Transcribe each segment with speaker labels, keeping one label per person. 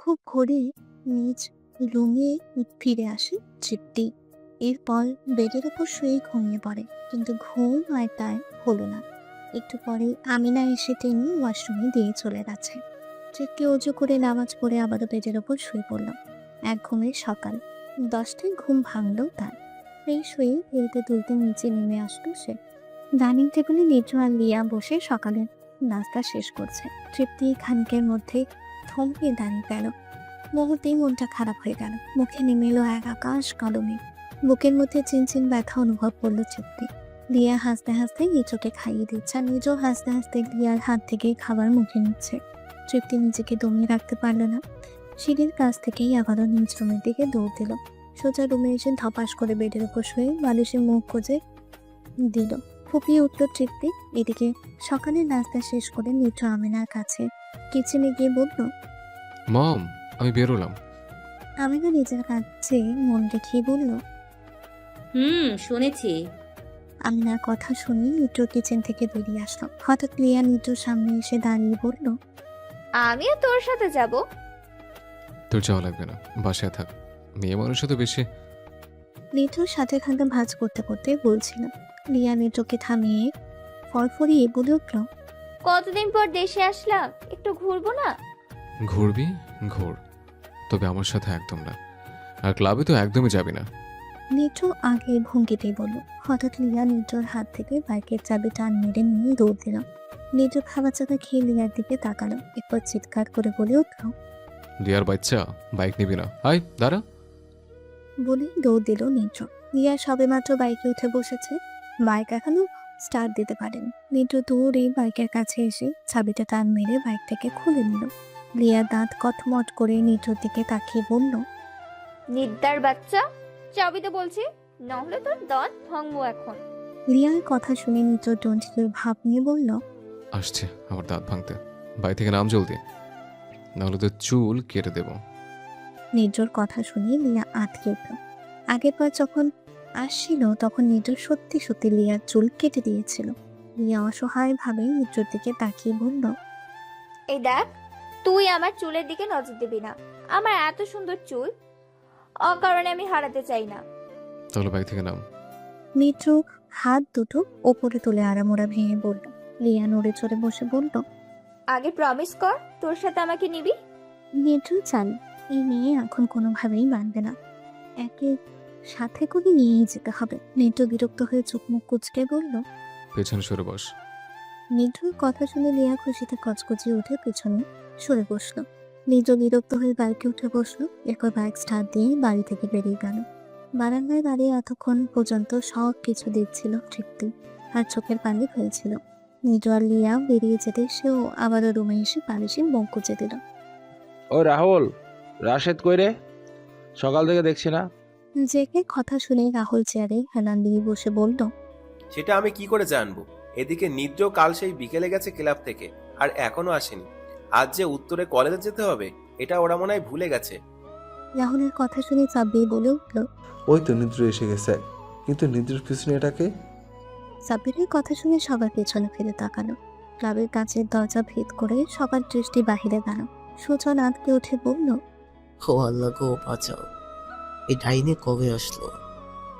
Speaker 1: খুব ভোরে নিজ রুমে ফিরে আসে তৃপ্তি। এরপর বেডের উপর শুয়ে ঘুমিয়ে পড়ে, কিন্তু ঘুম আর তার হলো না। একটু পরে আমিনা এসে টেনে ওয়াশরুমে দিয়ে চলে গেছে। তৃপ্তি অজু করে নামাজ পড়ে আবারও বেডের উপর শুয়ে পড়ল। এক ঘুমের সকাল 10টায় ঘুম ভাঙলো তার। ফ্রেশ হয়ে হেলতে তুলতে নিচে নেমে আসলো সে। ডাইনিং টেবিলে নিচু আর লিয়া বসে সকালের নাস্তা শেষ করছে। তৃপ্তি খানিকের মধ্যে থমকে দাঁড়িয়ে গেল। মুহূর্তেই মনটা খারাপ হয়ে গেল। মুখে নেমে এলো এক আকাশ কালো মেঘ। বুকের মধ্যে চিনচিন ব্যথা অনুভব করলো তৃপ্তি। লিয়া হাসতে হাসতে নিচোকে খাইয়ে দিচ্ছে, আর নিজেও হাসতে হাসতে লিয়ার হাত থেকে খাবার মুখে নিচ্ছে। তৃপ্তি নিজেকে দমিয়ে রাখতে পারলো না। সিঁড়ির কাছ থেকেই আবারও নিজ রুমের দিকে দৌড় দিল। সোজা রুমে এসে ধপাস করে বেডের উপর শুয়ে বালিশে মুখ গুজে দিল। ফুপিয়ে উঠল তৃপ্তি। এদিকে সকালের নাস্তা শেষ করে মিঠু আমিনার কাছে কিচেনে গিয়ে বলল,
Speaker 2: মম, আমি বেরোলাম।
Speaker 1: আমিনা নিজের কাছে মন দেখিয়ে বলল।
Speaker 3: শুনেছি।
Speaker 1: আমিনার কথা শুনে মিঠু কিচেন থেকে বেরিয়ে আসলো। হঠাৎ লিয়া মিঠুর সামনে এসে দাঁড়িয়ে বলল,
Speaker 4: আমিও তোর সাথে যাব।
Speaker 2: তোর যাওয়া লাগবে না, বাসায় থাক। মেয়ে মানুষে তো বেশি।
Speaker 1: মিঠুর সাথে খানটা ভাঁজ করতে করতে বলছিল। লিয়া মিঠুকে থামিয়ে ফরফরিয়ে বলে উঠল,
Speaker 4: কতদিন পর দেশে আসলাম, একটু ঘুরবো না?
Speaker 2: ঘুরবি? ঘুর, তবে আমার সাথে একদম না। আর ক্লাবে তো একদমই যাবি না।
Speaker 1: মিঠু আগে ভঙ্গিতেই বলল। হঠাৎ লিয়া মিঠুর হাত থেকে বাইকের চাবি টান মেরে নিয়ে দৌড় দিল। মিঠু খাবার চাকা খেয়ে লিয়ার দিকে তাকালো, এরপর চিৎকার করে বলে উঠল,
Speaker 2: লিয়ার বাচ্চা, বাইক নিবি না? আয় দাঁড়া।
Speaker 1: বলেই দৌড় দিল মিঠু। লিয়া সবেমাত্র বাইকে উঠে বসেছে, বাইক এখনো স্টার্ট দিতে পারেনি। মিঠু দৌড়ে বাইকের কাছে এসে চাবিটা টান মেরে বাইক থেকে খুলে নিল। লিয়া দাঁত কটমট করে মিঠুর দিকে তাকিয়ে বলল,
Speaker 4: নিদ্দার বাচ্চা, চাবিতে বলছি, নহলে তোর দাঁত ভাঙবো এখন।
Speaker 1: লিয়ার কথা শুনে মিঠুর টন্টির ভাব নিয়ে বলল,
Speaker 2: আসছে আমার দাঁত ভাঙতে। বাড়ি থেকে নাম জলদি, নাহলে তো চুল কেটে দেব।
Speaker 1: নির্জোর কথা শুনে লিয়া আটকে উঠল। আগের বার যখন আসছিল তখন নির্জর সত্যি সত্যি লিয়ার চুল কেটে দিয়েছিল। লিয়া অসহায় ভাবে নির্জোর দিকে তাকিয়ে বলল,
Speaker 4: এই দেখ, তুই আমার চুলের দিকে নজর দিবি না। আমার এত সুন্দর চুল অকারণে আমি হারাতে চাই না।
Speaker 2: তাহলে বাড়ি থেকে নাম।
Speaker 1: নির্জ হাত দুটো ওপরে তুলে আড়ামোড়া ভেঙে বলল। লিয়া নড়ে চড়ে বসে বলল,
Speaker 4: আগে প্রমিস কর তোর সাথে আমাকে নিবি।
Speaker 1: নির্জু চান এই মেয়ে এখন কোনোভাবেই মানবে না, একে সাথে করে নিয়েই যেতে হবে। নির্জ বিরক্ত হয়ে চোখ মুখ কুচকে বলল।
Speaker 2: পেছনে সরে বস।
Speaker 1: নির্জুর কথা শুনে লিয়া খুশিতে কচকচিয়ে উঠে পেছনে সরে বসলো। নিজ বিরক্ত হয়ে বাইকে উঠে বসলো। এরপর বাইক স্টার্ট দিয়ে বাড়ি থেকে বেরিয়ে গেল। বারান্দায় দাঁড়িয়ে এতক্ষণ পর্যন্ত সব কিছু দেখছিল তৃপ্তি, আর চোখের পানি ফেলছিল। নিজ আর লিয়া বেরিয়ে যেতে সেও আবারও রুমে এসে বালিশে মুখ গুজে দিল।
Speaker 5: ও রাহুল, রাশেদ কই রে? সকাল থেকে দেখছি না।
Speaker 1: জেকে কথা শুনে রাহুল চেয়ারে হেলান দিয়ে বসে বলল,
Speaker 6: সেটা আমি কি করে জানবো? এদিকে নিদ্র কাল সেই বিকেলে গেছে ক্লাব থেকে, আর এখনো আসেনি। আজ যে উত্তরে কলেজে যেতে হবে, এটা ওরা মনে হয় ভুলে গেছে।
Speaker 1: রাহুলের কথা শুনে সাব্বির বলে উঠল,
Speaker 7: ওই তো নিদ্র এসে গেছে, কিন্তু নিদ্রার পিছনে এটাকে?
Speaker 1: সাব্বিরের কথা শুনে সবার পেছনে ফিরে তাকালো। ক্লাবের কাছের দরজা ভেদ করে সবার দৃষ্টি বাহিরে গেল। সুজন আঁতকে উঠে বলল,
Speaker 8: ও আল্লাহ গো, বাঁচাও, এই ডাইনি কবে আসলো?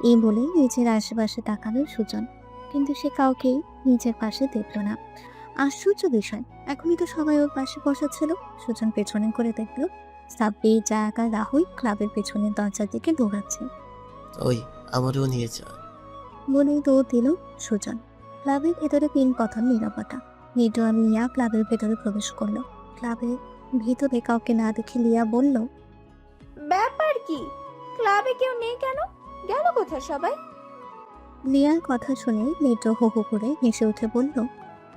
Speaker 1: এই বলে নিজের আশেপাশে তাকালো সুজন, কিন্তু সে কাউকেই নিজের পাশে দেখল না। আশ্চর্য বিষয়, এখনই তো সবাই ওর পাশে বসা ছিল। সুজন পেছনে করে দেখলো সাব্বির, জায়গা রাহুল ক্লাবের পেছনের দরজার দিকে দৌড়াচ্ছে।
Speaker 8: ওই আমারও নিয়ে যা।
Speaker 1: বলেই দৌড় দিল সুজন। ক্লাবের ভেতরে তিন কথন নীরবতা। নিডো আর লিয়া ক্লাবের ভেতরে প্রবেশ করলো। ক্লাবের ভিতরে কাউকে না দেখে লিয়া বলল,
Speaker 4: ব্যাপার কি? ক্লাবে কেউ নেই কেন? গেল কোথায় সবাই?
Speaker 1: লিয়ার কথা শুনে নিডো হো হো করে হেসে উঠে বলল,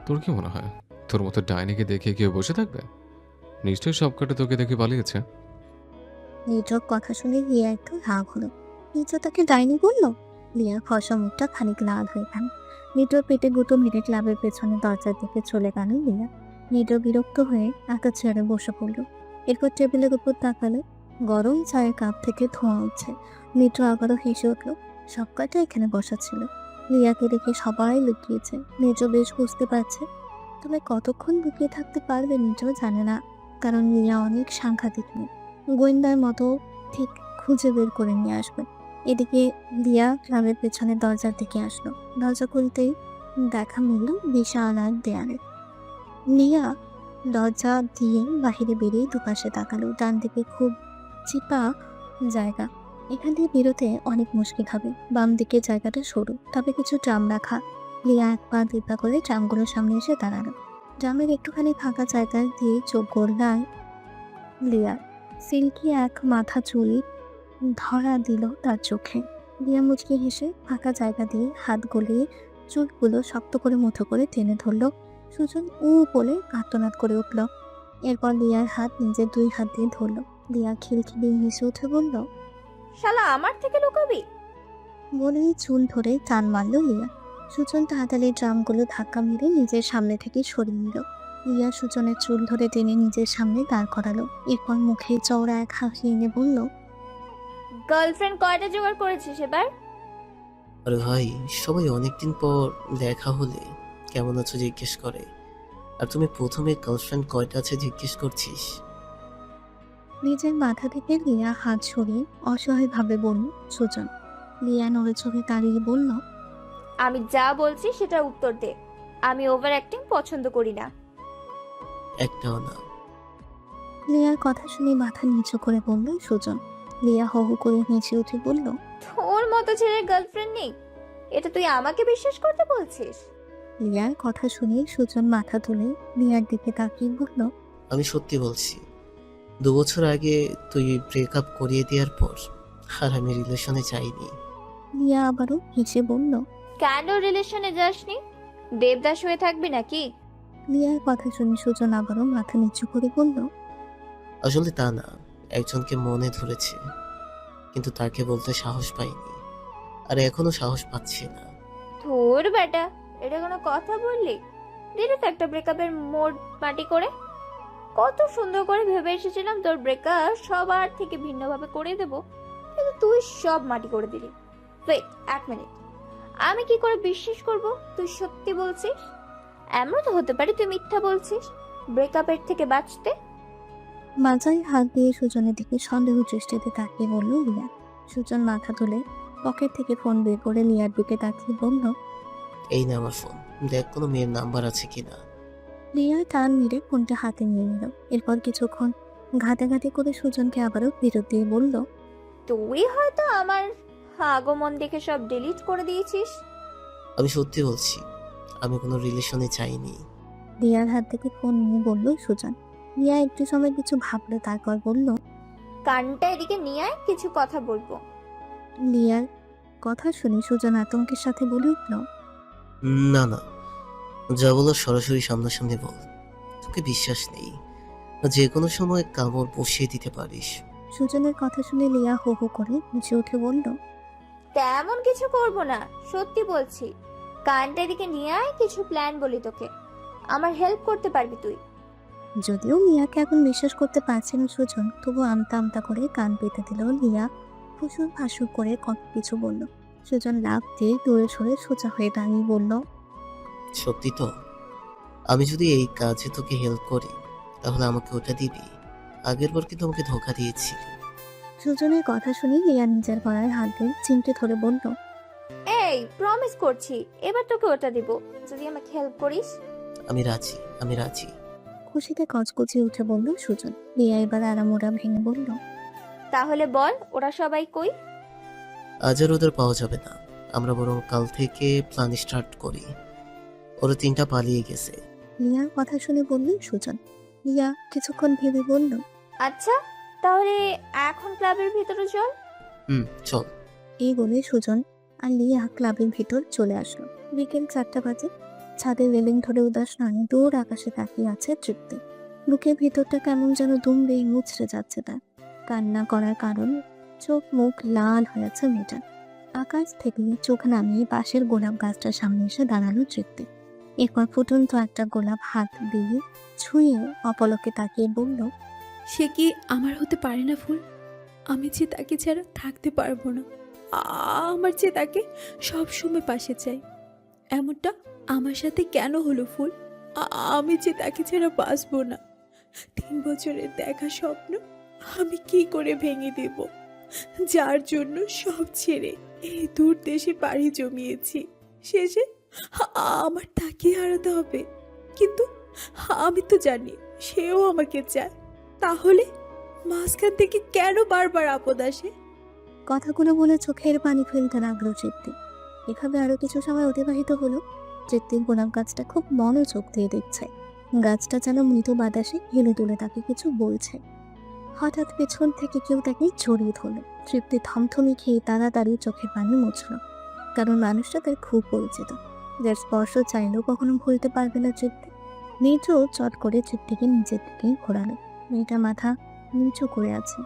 Speaker 2: তোর কি মনে হয় তোর মতো ডাইনিকে দেখে কেউ বসে থাকবে? নিশ্চয়ই সব কটা তোকে দেখে পালিয়েছে।
Speaker 1: নিডোর কথা শুনে লিয়া একটু রাগ হলো। নিডো তাকে ডাইনি বললো? লিয়ার ফসা মুখটা খানিক লাল হয়ে গেল। নিডোর পেটে গুঁতো মেরে ক্লাবের পেছনে দরজার দিকে চলে গেল লিয়া। নিডো বিরক্ত হয়ে একা চেয়ারে বসে পড়ল। এরপর টেবিলের উপর তাকালে গরম চায়ের কাপ থেকে ধোঁয়া উঠছে। নিডো আবারও হেসে উঠল। সব কটা এখানে বসা ছিল। লিয়াকে দেখে সবাই লুকিয়েছে। নিডো বেশ বুঝতে পারছে তবে কতক্ষণ লুকিয়ে থাকতে পারবে নিজেও জানে না, কারণ লিয়া অনেক সাংঘাতিক মেয়ে, গোয়েন্দার মতো ঠিক খুঁজে বের করে নিয়ে আসবে। এদিকে লিয়া ক্লাবের পেছনে দরজার দিকে আসলো। দরজা খুলতেই দেখা মিলল বিশাল এক দেয়ালে। লিয়া দরজা দিয়ে বাহিরে বেরিয়ে দুপাশে তাকালো। ডান দিকে খুব চিপা জায়গা, এখান দিয়ে বেরোতে অনেক মুশকিল হবে। বাম দিকে জায়গাটা সরু, তবে কিছু ড্রাম রাখা। লিয়া এক পা দুই পা করে ড্রামগুলোর সামনে এসে দাঁড়ালো। ড্রামের একটুখানি ফাঁকা জায়গা দিয়ে চোখ গড়লায় লিয়া। সিল্কি এক মাথা চুল ধরা দিল তার চোখে। লিয়া মুচকি হেসে ফাঁকা জায়গা দিয়ে হাত গলিয়ে চুলগুলো শক্ত করে মুঠো করে টেনে ধরলো। সুজন বলে আর্তনাদ করে উঠল। এরপর লিয়ার হাত নিজের দুই হাত দিয়ে ধরলো। লিয়া খিলখিলিয়ে হেসে উঠে বলল,
Speaker 4: শালা আমার থেকে লুকাবি?
Speaker 1: বলেই চুল ধরে টান মারল লিয়া। সুজন তাড়াতাড়ি ড্রামগুলো ধাক্কা মেরে নিজের সামনে থেকে সরিয়ে নিল। লিয়া সুজনের চুল ধরে টেনে নিজের সামনে দাঁড় করালো। এরপর মুখে চওড়া এক হাসি এনে বলল,
Speaker 4: গার্লফ্রেন্ড কয়টা জোগাড় করেছিস এবার?
Speaker 8: আরে ভাই, সবাই অনেকদিন পর দেখা হলে কেমন আছো জিজ্ঞেস করে, আর তুমি প্রথমে গার্লফ্রেন্ড কয়টা আছে জিজ্ঞেস করছিস?
Speaker 1: নিজের মাথা থেকে লিয়া হাত সরিয়ে অসহায়ভাবে বলল সুজন। লিয়া নড়ে চড়ে দাঁড়িয়ে বলল,
Speaker 4: আমি যা বলছি সেটা উত্তর দে। আমি ওভার অ্যাক্টিং পছন্দ করি না।
Speaker 8: একটাও না।
Speaker 1: লিয়ার কথা শুনে মাথা নিচু করে বলল সুজন। লিয়া হু হু করে হেসে উঠে বলল,
Speaker 4: তোর মতো ছেলের গার্লফ্রেন্ড নেই, এটা তুই আমাকে বিশ্বাস করতে বলছিস?
Speaker 1: লিয়ার কথা শুনে সুজন মাথা তুলে লিয়ার দিকে তাকিয়ে বলল,
Speaker 8: আমি সত্যি বলছি, 2 বছর আগে তুই ব্রেকআপ করিয়ে দেওয়ার পর আর আমি রিলেশনে যাইনি।
Speaker 1: লিয়া আবারও হেসে বলল।
Speaker 4: কেন রিলেশনে যাসনি? দেবদাস হয়ে থাকবি নাকি?
Speaker 1: লিয়ার কথা শুনে সুজন আবারও মাথা নিচু করে বলল,
Speaker 8: আসলে তা না, একজনকে মনে ধরেছে, কিন্তু তাকে বলতে সাহস পাইনি, আর এখনো সাহস পাচ্ছি না।
Speaker 4: তোর বেটা, এটা কোনো কথা বললি? দিলি তো একটা ব্রেকআপের মোড় মাটি করে। কত সুন্দর করে ভেবে এসেছিলাম তোর ব্রেকআপ সবার থেকে ভিন্নভাবে করে দেব, কিন্তু তুই সব মাটি করে দিলি। Wait, 1 minute. আমি কি করে বিশ্বাস করব তুই সত্যি বলছিস? এমন তো হতে পারে তুই মিথ্যা বলছিস ব্রেকআপের থেকে বাঁচতে।
Speaker 1: মাজায় হাত দিয়ে সুজনের দিকে সন্দেহ দৃষ্টিতে তাকিয়ে বলল লিয়া। সুজন মাথা তুলে পকেট থেকে ফোন বের করে লিয়ার দিকে তাকিয়ে বলল,
Speaker 8: এই না আমার ফোন, দেখ কোনো মেয়ের নাম্বার আছে কিনা।
Speaker 1: লিয়া টান মেরে ফোনটা হাতে নিয়ে নিল। এরপর কিছুক্ষণ ঘাটাঘাটি করে সুজনকে আবারও ফেরত দিয়ে বলল,
Speaker 4: তুই হয়তো আমার আগমন দেখে সব ডিলিট করে দিয়েছিস।
Speaker 8: আমি সত্যি বলছি, আমি কোনো রিলেশনে চাইনি।
Speaker 1: লিয়ার হাত থেকে ফোন নিয়ে বলল সুজন। লিয়া একটু সময় কিছু ভাবলো, তারপর বলল,
Speaker 4: কানটা এদিকে নিয়ে আয়, কিছু কথা বলবো।
Speaker 1: লিয়ার কথা শুনে সুজন আতঙ্কের সাথে বলে উঠল,
Speaker 8: না না, যা বলো সরাসরি সামনাসামনি বল, তোকে বিশ্বাস নেই, যে কোনো সময় কামড় বসিয়ে দিতে পারিস।
Speaker 1: সুজনের কথা শুনে লিয়া হো হো করে নিচে উঠে বলল,
Speaker 4: তেমন কিছু করব না, সত্যি বলছি। কানটা এদিকে নিয়ে আয়, কিছু প্ল্যান বলি তোকে, আমার হেল্প করতে পারবি তুই।
Speaker 1: যদিও লিয়াকে এখন বিশ্বাস করতে পারছে না সুজন, তবু আমতা আমতা করে কান পেতে দিল। লিয়া ফুসুর ফাঁসুর করে কত কিছু বলল। সুজন লাফ দিয়ে দূরে সরে সোজা হয়ে দাঁড়িয়ে বলল,
Speaker 8: সত্যি তো? আমি যদি এই কাজে তোকে হেল্প করি তাহলে আমাকে ওটা দিবি? আগের বার কি তোমাকে ধোকা দিয়েছি?
Speaker 1: সুজনের কথা শুনে লিয়া নিজের গলায় হাত দিয়ে চিমটে ধরে বলল,
Speaker 4: এই প্রমিস করছি এবার তোকে ওটা দিব যদি আমাকে হেল্প করিস।
Speaker 8: আমি রাজি, আমি রাজি।
Speaker 1: খুশিতে কচকচিয়ে উঠে বলল সুজন। লিয়া এবার আরামোরা ভেঙে বলল,
Speaker 4: তাহলে বল ওরা সবাই কই?
Speaker 8: আজ আর ওদের পাওয়া যাবে না, আমরা বরং কাল থেকে প্ল্যান স্টার্ট করি। ওরা 3টা পালিয়ে গেছে।
Speaker 1: লিয়ার কথা শুনে বলল সুজন। লিয়া কিছুক্ষণ ভেবে বলল,
Speaker 4: আচ্ছা তাহলে এখন ক্লাবের ভিতরে চল।
Speaker 8: চল।
Speaker 1: এই বলে সুজন আর লিয়া ক্লাবের ভিতর চলে আসলো। বিকেল 4টা বাজে। ছাদের রেলিং ধরে উদাস নয় দূর আকাশে তাকিয়ে আছে তৃপ্তি। বুকের ভিতরটা কেমন যেন দুমড়ে মুচড়ে যাচ্ছে তার। কান্না করার কারণ চোখ মুখ লাল হয়ে আছে মেয়েটার। আকাশ থেকে চোখ নামিয়ে পাশের গোলাপ গাছটার সামনে এসে দাঁড়ালো তৃপ্তি। এরপর ফুটন্ত একটা গোলাপ হাত দিয়ে ছুঁয়ে অপলকে তাকিয়ে বলল,
Speaker 3: সে কি আমার হতে পারে না ফুল? আমি যে তাকে ছাড়া থাকতে পারবো না। আমার যে তাকে সব সময় পাশে চাই, এমনটা আমার সাথে কেন হলো ফুল? আমি যে তাকে ছাড়া বাঁচবো না। 3 বছরের দেখা স্বপ্ন আমি কি করে ভেঙে দেব, যার জন্য সব ছেড়ে এই দূর দেশে পাড়ি জমিয়েছি। শেষে আমার তাকে হারাতে হবে। কিন্তু আমি তো জানি সেও আমাকে চায়। তাহলে মাঝখান থেকে কেন বারবার আপদ আসে?
Speaker 1: কথাগুলো বলে চোখের পানি ফেলতে লাগলো চিত্তি। এভাবে আরো কিছু সময় অতিবাহিত হলো। চিত্তির গোলাপ গাছটা খুব মনোযোগ দিয়ে দেখছে। গাছটা যেন মৃদু বাতাসে হেলে তুলে তাকে কিছু বলছে। হঠাৎ পেছন থেকে কেউ তাকে জড়িয়ে ধরল। তৃপ্তি থমথমি খেয়ে তাড়াতাড়ি চোখের পানি মুছল, কারণ মানুষটা তার খুব পরিচিত, যার স্পর্শ চাইলেও কখনো ভুলতে পারবে না তৃপ্তি। নিচু চট করে তৃপ্তিকে নিচের দিকে ঘোরালো। মেয়েটা মাথা নিচু করে আছে।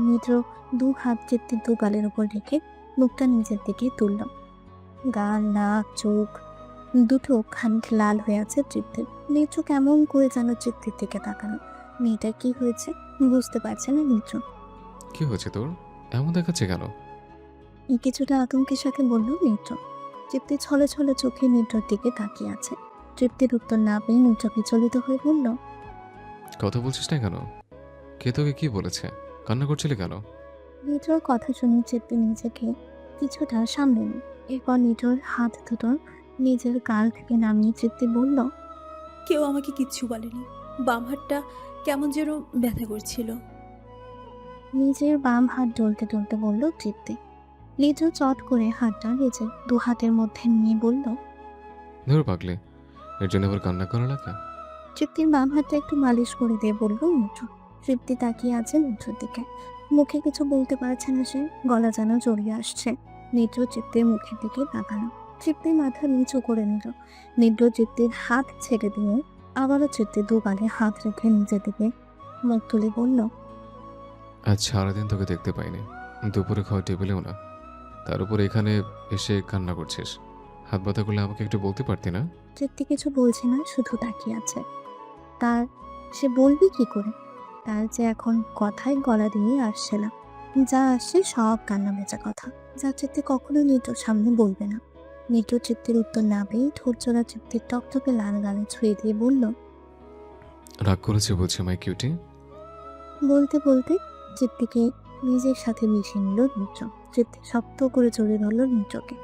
Speaker 1: নিচু 2 হাত তৃপ্তির 2 গালের উপর রেখে মুখটা নিচের দিকে তুলল। গাল, নাক, চোখ দুটো খানিক লাল হয়ে আছে তৃপ্তির। নিচু কেমন করে যেন তৃপ্তির দিকে তাকালো। মেয়েটা কি হয়েছে বুঝতে পারছে না নিচু।
Speaker 2: কি হয়েছে তোর? এমন দেখাচ্ছে কেন?
Speaker 1: কিছুটা আতঙ্কের সাথে বলল নিচু। তৃপ্তি ছলে ছলে চোখে নিচুর দিকে তাকিয়ে আছে। তৃপ্তির উত্তর না পেয়ে নিচু বিচলিত হয়ে বলল,
Speaker 2: কথা বলছিস না কেন? কে তোকে কি বলেছে? কান্না করছিলি কেন?
Speaker 1: নিচুর কথা শুনে তৃপ্তি নিজেকে কিছুটা সামলে নিল। এরপর নিচুর হাত দুটো নিজের গাল থেকে নামিয়ে তৃপ্তি বলল,
Speaker 3: কেউ আমাকে কিচ্ছু বলেনি। বাম হাতটা কেমন যেন ব্যথা করছিল।
Speaker 1: নিজের বাম হাত ডলতে ডলতে বলল তৃপ্তি। লিজু চট করে হাতটা নিজের 2 হাতের মধ্যে নিয়ে বলল,
Speaker 2: ধর পাগলে, এর জন্য আবার কান্না করা লাগে?
Speaker 1: তৃপ্তির বাম হাতটা একটু মালিশ করে দিয়ে বলল নিচু। তৃপ্তি তাকিয়ে আছে নিচুর দিকে। মুখে কিছু বলতে পারছে না সে, গলা যেন জড়িয়ে আসছে। নিচু তৃপ্তির মুখের দিকে তাকালো। তৃপ্তির মাথা নিচু করে নিল। নিচু তৃপ্তির হাত ছেড়ে দিয়ে আবারও তৃপ্তির 2 গালে হাত রেখে নিজের দিকে মুখ তুলে বলল,
Speaker 2: আজ সারাদিন তোকে দেখতে পাইনি, দুপুরে খাওয়া টেবিলেও না, তার উপর এখানে এসে কান্না করছিস। হাত ব্যথা করলে আমাকে একটু বলতে পারতি না?
Speaker 1: তৃপ্তি কিছু বলছে না, শুধু তাকিয়ে আছে। তার সে বলবে কি করে? তার যে এখন কথায় গলা দিয়ে আসছে না। যা আসছে সব কান্না ভেজা কথা, যা তৃপ্তি কখনো নিটুর সামনে বলবে না। নিটু তৃপ্তির উত্তর না পেয়ে ঠোঁট জোড়া তৃপ্তির টকটকে লাল গালে ছুঁয়ে দিয়ে বলল,
Speaker 2: রাগ করেছে বলছে মাই কিউটি?
Speaker 1: বলতে বলতে তৃপ্তিকে নিজের সাথে মিশিয়ে নিল নিটু। তৃপ্তি শক্ত করে জড়িয়ে ধরল নিটুকে,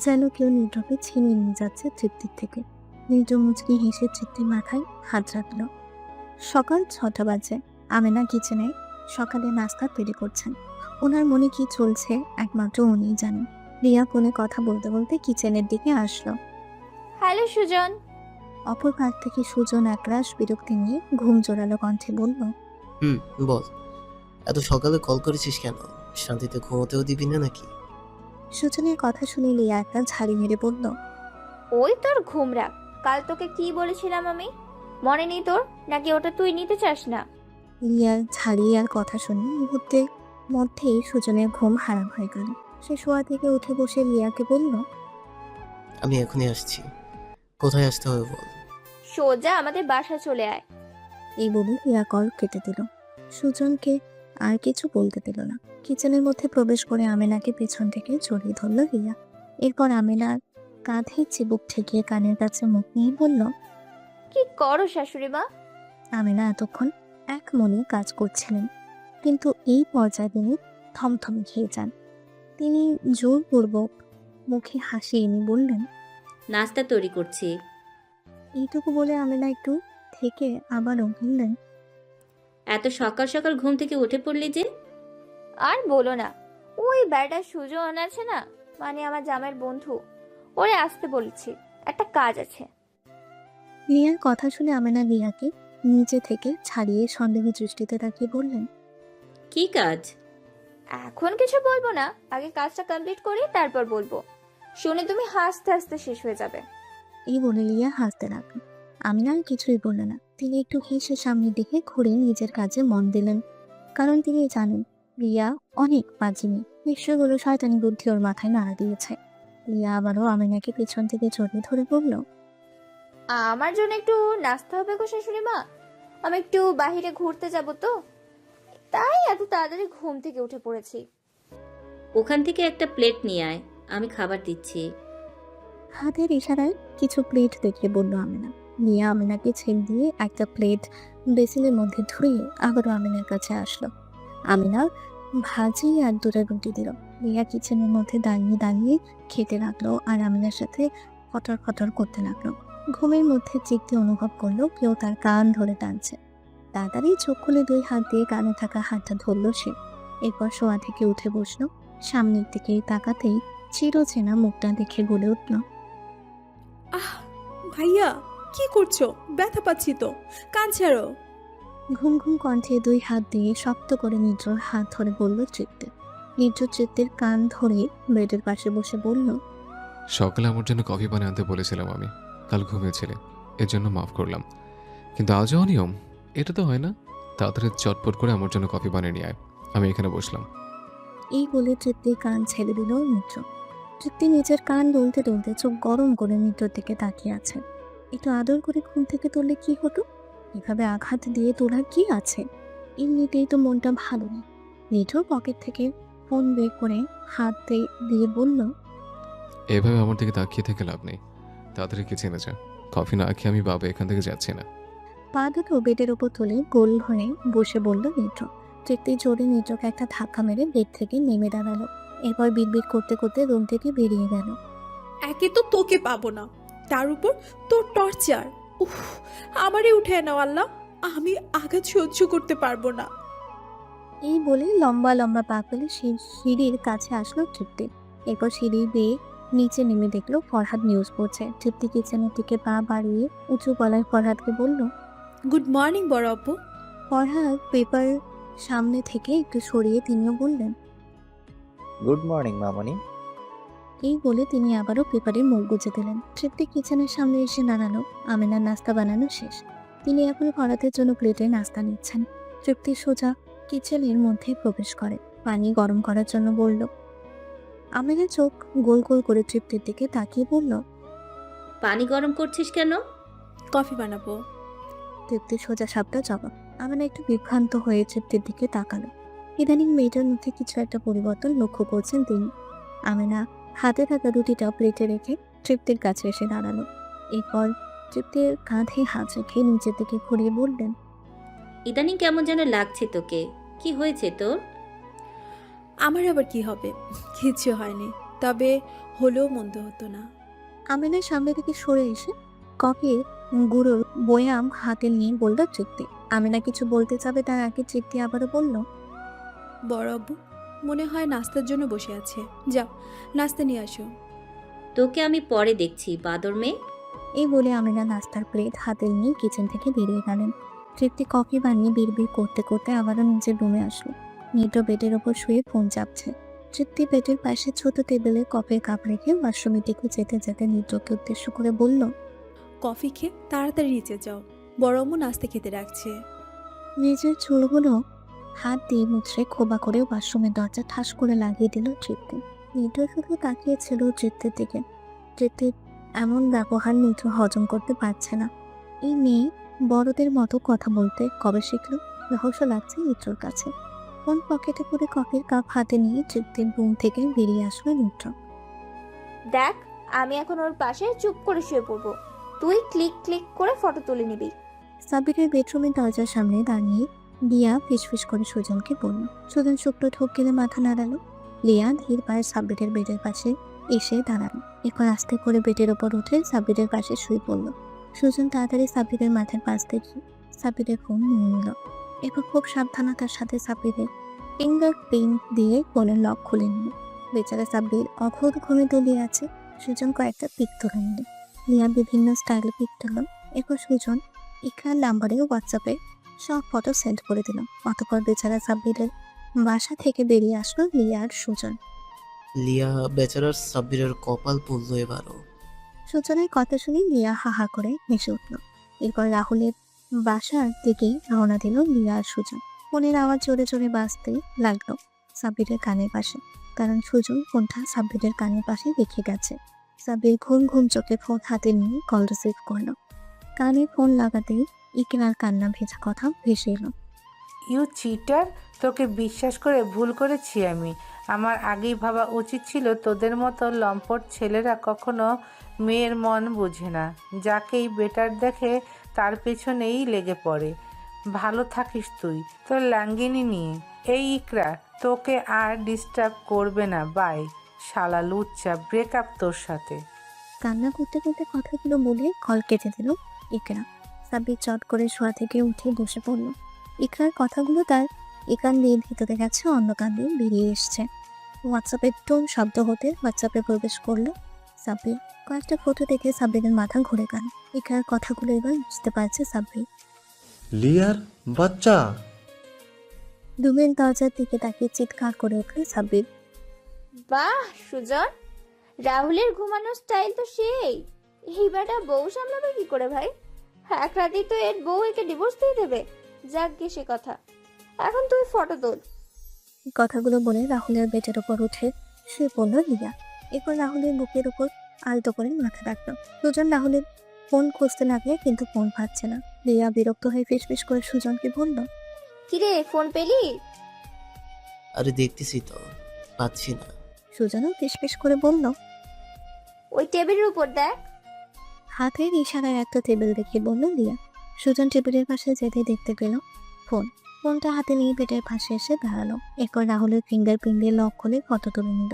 Speaker 1: যেন কেউ নিটুকে ছিনিয়ে নিয়ে যাচ্ছে তৃপ্তির থেকে। নিটু মুচকি হেসে তৃপ্তির মাথায় হাত রাখল। সকাল 6টা বাজে। আমেনা কিচেনে সকালে নাস্তা তৈরি করছেন। ওনার মনে কি চলছে একমাত্র উনিই জানেন। রিয়া ফোনে কথা বলতে বলতে কিচেনের দিকে আসলো।
Speaker 4: হ্যালো সুজন।
Speaker 1: অপর পাশ থেকে সুজন একরাশ বিরক্তি নিয়ে ঘুম জোরালো কণ্ঠে বলল,
Speaker 8: বল, এত সকালে কল করেছিস কেন? শান্তিতে ঘুমোতেও দিবি না নাকি?
Speaker 1: সুজনের কথা শুনে রিয়া একটা ঝাড়ি মেরে বলল,
Speaker 4: ওই তোর ঘুম রাখ। কাল তোকে কি বলেছিলাম আমি, মনে নেই তোর? নাকি ওটা তুই নিতে চাস না?
Speaker 1: রিয়ার ঝাড়িয়ার কথা শুনে মুহূর্তের মধ্যেই সুজনের ঘুম হারাম হয়ে গেল। সে শোয়া থেকে উঠে বসে রিয়াকে বলল,
Speaker 8: আমি এখনই আসছি। কোথায় আসতে হবে বল?
Speaker 4: সোজা আমাদের বাসায় চলে আয়।
Speaker 1: এই বলে রিয়া কল কেটে দিল। সুজনকে আর কিছু বলতে দিল না। কিচেনের মধ্যে প্রবেশ করে আমেনাকে পেছন থেকে জড়িয়ে ধরল রিয়া। এরপর আমেনার কাঁধে চিবুক ঠেকিয়ে কানের কাছে মুখ নিয়ে বলল,
Speaker 4: কি করো শাশুড়ি মা?
Speaker 1: আমেনা এতক্ষণ এক মনে কাজ করছিলেন, কিন্তু এই পর্যায়ে তিনি থমথমে খেয়ে যান। তিনি জোরপূর্বক মুখে হাসি এনে বললেন,
Speaker 9: নাস্তা তৈরি করছি।
Speaker 1: এইটুকু বলে আমেনা একটু থেকে আবারও বললেন,
Speaker 9: এত সকাল সকাল ঘুম থেকে উঠে পড়লি যে?
Speaker 4: আর বলো না, ওই ব্যাটা সুজন আছে না, মানে আমার জামাইয়ের বন্ধু, ওরে আসতে বলেছি, একটা কাজ আছে।
Speaker 1: রিয়ার কথা শুনে আমেনা রিয়াকে নিচে থেকে ছাড়িয়ে সন্দেহ দৃষ্টিতে তাকিয়ে বললেন,
Speaker 9: কি কাজ?
Speaker 4: এখন কিছু বলবো না, আগে কাজটা কমপ্লিট করি তারপর বলবো। শুনে তুমি হাসতে হাসতে শেষ হয়ে যাবে।
Speaker 1: এই বলে রিয়া হাসতে লাগলো। আমিনা আর কিছুই বলল না। তিনি একটু হেসে সামনের দিকে ঘুরে নিজের কাজে মন দিলেন, কারণ তিনি জানেন রিয়া অনেক বাজিনি। নিশ্চয়গুলো শয়তানি বুদ্ধি ওর মাথায় নাড়া দিয়েছে। রিয়া আবারও আমিনাকে পেছন থেকে জড়িয়ে ধরে বলল,
Speaker 4: আমার জন্য একটু নাস্তা হবে গো শাশুড়ি মা, আমি একটু বাহিরে ঘুরতে যাব তো, তাই এত তাড়াতাড়ি ঘুম থেকে উঠে পড়েছি।
Speaker 9: ওখান থেকে একটা প্লেট নিয়ে আয়, আমি খাবার দিচ্ছি।
Speaker 1: হাতের ইশারায় কিছু প্লেট দেখিয়ে বলল আমিনা। লিয়া আমিনাকে ছেড়ে দিয়ে একটা প্লেট বেসিনের মধ্যে ধুয়ে আবারও আমিনার কাছে আসলো। আমিনা ভাজি আর দুটো রুটি দিল। লিয়া কিচেনের মধ্যে দাঁড়িয়ে দাঁড়িয়ে খেতে লাগলো আর আমিনার সাথে ফটর ফটর করতে লাগলো। ঘুমের মধ্যে তৃপ্তি অনুভব করলো কেউ তার কান ধরে টানছে। তাড়াতাড়ি চোখ খুলে 2 হাত দিয়ে কানে থাকা হাতটা ধরলো সে। এরপর শোয়া থেকে উঠে বসলো। সামনের দিকে তাকাতেই চিরচেনা মুখটা দেখে বলে উঠল,
Speaker 3: আহ ভাইয়া, কি করছো? ব্যথা পাচ্ছি তো, কান ছাড়ো।
Speaker 1: ঘুম ঘুম কণ্ঠে 2 হাত দিয়ে শক্ত করে নির্জর হাত ধরে বলল তৃপ্তি। নির্জর তৃপ্তির কান ধরে বেডের পাশে বসে বলল,
Speaker 2: সকালে আমার জন্য কফি বানিয়ে আনতে বলেছিলাম আমি, কাল ঘুমিয়েছিলে, এর জন্য মাফ করলাম। কিন্তু আজও অনিয়ম, এটা তো হয় না। তাড়াতাড়ি চটপট করে আমার জন্য কফি বানিয়ে নিয়ে আয়। আমি এখানে বসলাম।
Speaker 1: এই বলে তৃপ্তির কান ছেড়ে দিল নির্জ। তৃপ্তি নিজের কান দুলতে দুলতে চোখ গরম করে নির্জর দিকে তাকিয়ে আছে। একটু আদর করে ঘুম থেকে তুললে কি হতো? এভাবে আঘাত দিয়ে তোলার কি আছে? এমনিতেই তো মনটা ভালো নেই। নির্জ পকেট থেকে ফোন বের করে হাত দিয়ে বলল,
Speaker 2: এভাবে আমার দিকে তাকিয়ে থেকে লাভ নেই, তাড়াতাড়ি কিচেনে যা। কফি না খেয়ে আমি বাবা এখান থেকে যাচ্ছি না।
Speaker 1: পা দুটো বেডের ওপর তুলে গোল ঘরে বসে বলল নির্জ। তৃপ্তি জোরে নির্জকে একটা ধাক্কা মেরে বেড থেকে নেমে দাঁড়ালো। এরপর বিড়বিড় করতে করতে রুম থেকে বেরিয়ে গেল।
Speaker 3: একে তো তোকে পাবো না, তার উপর তোর টর্চার। উফ, আমারই উঠে নাও আল্লাহ, আমি আঘাত সহ্য করতে পারবো না।
Speaker 1: এই বলে লম্বা লম্বা পা ফেলে সিঁড়ির কাছে আসলো তৃপ্তি। এরপর সিঁড়ি বেয়ে নিচে নেমে দেখলো ফরহাদ নিউজ পড়ছে। তৃপ্তি কিচেনের দিকে পা বাড়িয়ে উঁচু গলায় ফরহাদকে বলল।
Speaker 3: গুড মর্নিং বড় আপু।
Speaker 1: ফরহাদ পেপার সামনে থেকে একটু সরিয়ে তিনিও বললেন।
Speaker 10: গুড মর্নিং মামনি।
Speaker 1: এই বলে তিনি আবারও পেপারে মুখ গুজে দিলেন। তৃপ্তি কিচেনের সামনে এসে দাঁড়ালো। আমিনার নাস্তা বানানো শেষ। তিনি এখন ফরহাদের জন্য প্লেটে নাস্তা নিচ্ছেন। তৃপ্তি সোজা কিচেনের মধ্যে প্রবেশ করে। পানি গরম করার জন্য বলল। আমিনা চোখ গোল গোল করে তৃপ্তির দিকে তাকিয়ে বলল,
Speaker 9: পানি গরম করছিস কেন?
Speaker 3: কফি বানাবো।
Speaker 1: তৃপ্তি সোজা সাপটা জবাব। আমিনা একটু বিভ্রান্ত হয়ে তৃপ্তির দিকে তাকালো। ইদানিং মেয়েটার মধ্যে কিছু একটা পরিবর্তন লক্ষ্য করছেন তিনি। আমিনা হাতে থাকা রুটিটা প্লেটে রেখে তৃপ্তির কাছে এসে দাঁড়ালো। এরপর তৃপ্তির কাঁধে হাত রেখে নিচের দিকে ঘুরিয়ে বললেন,
Speaker 9: ইদানিং কেমন যেন লাগছে তোকে, কি হয়েছে তোর?
Speaker 3: আমার আবার কি হবে? কিচ্ছু হয়নি, তবে হলেও মন্দ হতো না।
Speaker 1: আমিনার সামনে থেকে সরে এসে কফির গুঁড়োর বয়াম হাতে নিয়ে বলল তৃপ্তি। আমিনা কিছু বলতে যাবে তার আগে তৃপ্তি আবারও বলল,
Speaker 3: বড় আব্বু মনে হয় নাস্তার জন্য বসে আছে, যাও নাস্তা নিয়ে আসো।
Speaker 9: তোকে আমি পরে দেখছি বাদর মেয়ে।
Speaker 1: এই বলে আমিনা নাস্তার প্লেট হাতে নিয়ে কিচেন থেকে বেরিয়ে গেলেন। তৃপ্তি কফি বানিয়ে বিড়বিড় করতে করতে আবারও নিজের রুমে আসলো। নিটো বেডের ওপর শুয়ে ফোন চাপছে। তৃপ্তি বেডের পাশে ছোট টেবিলে কফির কাপ রেখে ওয়াশরুমের দিকে যেতে যেতে নিটোকে উদ্দেশ্য করে বলল,
Speaker 3: কফি খেয়ে তাড়াতাড়ি নিচে যাও, বড় আম্মু নাস্তা খেতে রাখছে।
Speaker 1: নিজের চুলগুলো হাত দিয়ে মুছড়ে খোবা করে ওয়াশরুমের দরজা ঠাস করে লাগিয়ে দিল তৃপ্তি। নিটো শুধু তাকিয়েছিল তৃপ্তির দিকে। তৃপ্তির এমন ব্যবহার নিটো হজম করতে পারছে না। এই মেয়ে বড়দের মতো কথা বলতে কবে শিখল? রহস্য লাগছে নিটোর কাছে। ফোন পকেটে করে কফির কাপ হাতে নিয়ে তৃপ্তির রুম থেকে বেরিয়ে আসলো নিটো।
Speaker 4: দেখ, আমি এখন ওর পাশে চুপ করে শুয়ে পড়বো, তুই ক্লিক ক্লিক করে ফটো তুলে নিবি।
Speaker 1: সাবিরের বেডরুমের দরজার সামনে দাঁড়িয়ে লিয়া ফিসফিস করে সুজনকে বলল। সুজন শুক্র ঠোক গেলে মাথা নাড়ালো। লিয়া ধীর পায়ে সাবিরের বেডের পাশে এসে দাঁড়ালো। এখন আস্তে করে বেডের ওপর উঠে সাবিরের পাশে শুয়ে পড়ল। সুজন তাড়াতাড়ি সাবিরের মাথার পাশ থেকে সাবিরের ফোন নিয়ে নিল। এরপর খুব সাবধানতার সাথে সাবিরের ফিঙ্গার প্রিন্ট দিয়ে ফোনের লক খুলে নিল। বেচারা সাবির অঘোর ঘুমে তলিয়ে আছে। সুজন কয়েকটা পিক তুলে নিল। লিয়া বিভিন্ন স্টাইলে পিক তুলল। এরপর সুজন ইকরার নাম্বারে হোয়াটসঅ্যাপে সব ফটো সেন্ড করে দিল। অতঃপর বেচারা সাব্বিরের বাসা থেকে বেরিয়ে আসলো লিয়া আর সুজন।
Speaker 8: লিয়া বেচারার সাব্বিরের কপাল পড়ল এবারও।
Speaker 1: সুজনের কথা শুনে লিয়া হাহা করে হেসে উঠল। এরপর রাহুলের বাসার দিকেই রওনা দিল লিয়া আর সুজন। ফোনের আওয়াজ জোরে জোরে বাজতে লাগলো সাব্বিরের কানের পাশে, কারণ সুজন ফোনটা সাব্বিরের কানের পাশে রেখে গেছে। সাব্বির ঘুম ঘুম চোখে ফোন হাতে নিয়ে কল রিসিভ করলো। কানে ফোন লাগাতেই ইকরার কান্না ভেজা কথা ভেসে এলো।
Speaker 11: ইউ চিটার, তোকে বিশ্বাস করে ভুল করেছি আমি। আমার আগেই ভাবা উচিত ছিল তোদের মতো লম্পট ছেলেরা কখনো মেয়ের মন বুঝে না, যাকেই বেটার দেখে তার পেছনেই লেগে পড়ে। ভালো থাকিস তুই তোর ল্যাঙ্গিনি নিয়ে। এই ইকরা, তোকে আর ডিস্টার্ব করবে না, বাই। শালা লুচ্চা, ব্রেকআপ তোর সাথে।
Speaker 1: কান্না করতে করতে কথাগুলো বলে কল কেটে দিল ইকরা। সাব্বির চট করে শোয়া থেকে উঠে বসে পড়ল। ইকরার কথাগুলো তার একান দিয়ে ভিতরে গেছে, অন্য কান দিয়ে বেরিয়ে এসছে। হোয়াটসঅ্যাপের টোন শব্দ হতে হোয়াটসঅ্যাপে প্রবেশ করলো সাব্বির। কয়েকটা ফটো দেখে সাব্বিরের মাথা ঘুরে গেল। ইকরার কথাগুলো এবার বুঝতে পারছে সাব্বির।
Speaker 7: লিয়ার বাচ্চা।
Speaker 1: রুমের দরজার দিকে তাকিয়ে চিৎকার করে উঠল সাব্বির।
Speaker 4: বাহ সুজন, রাহুলের ঘুমানোর স্টাইল তো সেই। এই বেটা বউ সামলাবে কি করে ভাই? এক রাতেই তো এর বউ একে ডিভোর্স দিয়ে দেবে। যাক গে সে কথা, এখন তুই ফটো তোল।
Speaker 1: কথাগুলো বলে রাহুলের বেটের ওপর উঠে শুয়ে পড়ল লিয়া। এরপর রাহুলের বুকের উপর আলতো করে মাথা রাখলো। সুজন রাহুলের ফোন খুঁজতে লাগলে, কিন্তু ফোন পাচ্ছে না। লিয়া বিরক্ত হয়ে ফিসফিস করে সুজনকে বলল,
Speaker 4: কিরে ফোন পেলি?
Speaker 8: আরে দেখতেছি তো, পাচ্ছি না।
Speaker 1: সুজনও ফিসফিস করে বলল,
Speaker 4: ওই টেবিলের উপর দেখ।
Speaker 1: হাতের ইশারায় একটা টেবিল দেখিয়ে বলল লিয়া। সুজন টেবিলের পাশে যেতে দেখতে পেল ফোনটা হাতে নিয়ে পেটের পাশে এসে দাঁড়ালো। এরপর রাহুলের ফিঙ্গারপ্রিন্ট দিয়ে লক খুলে ফটো তুলে নিল।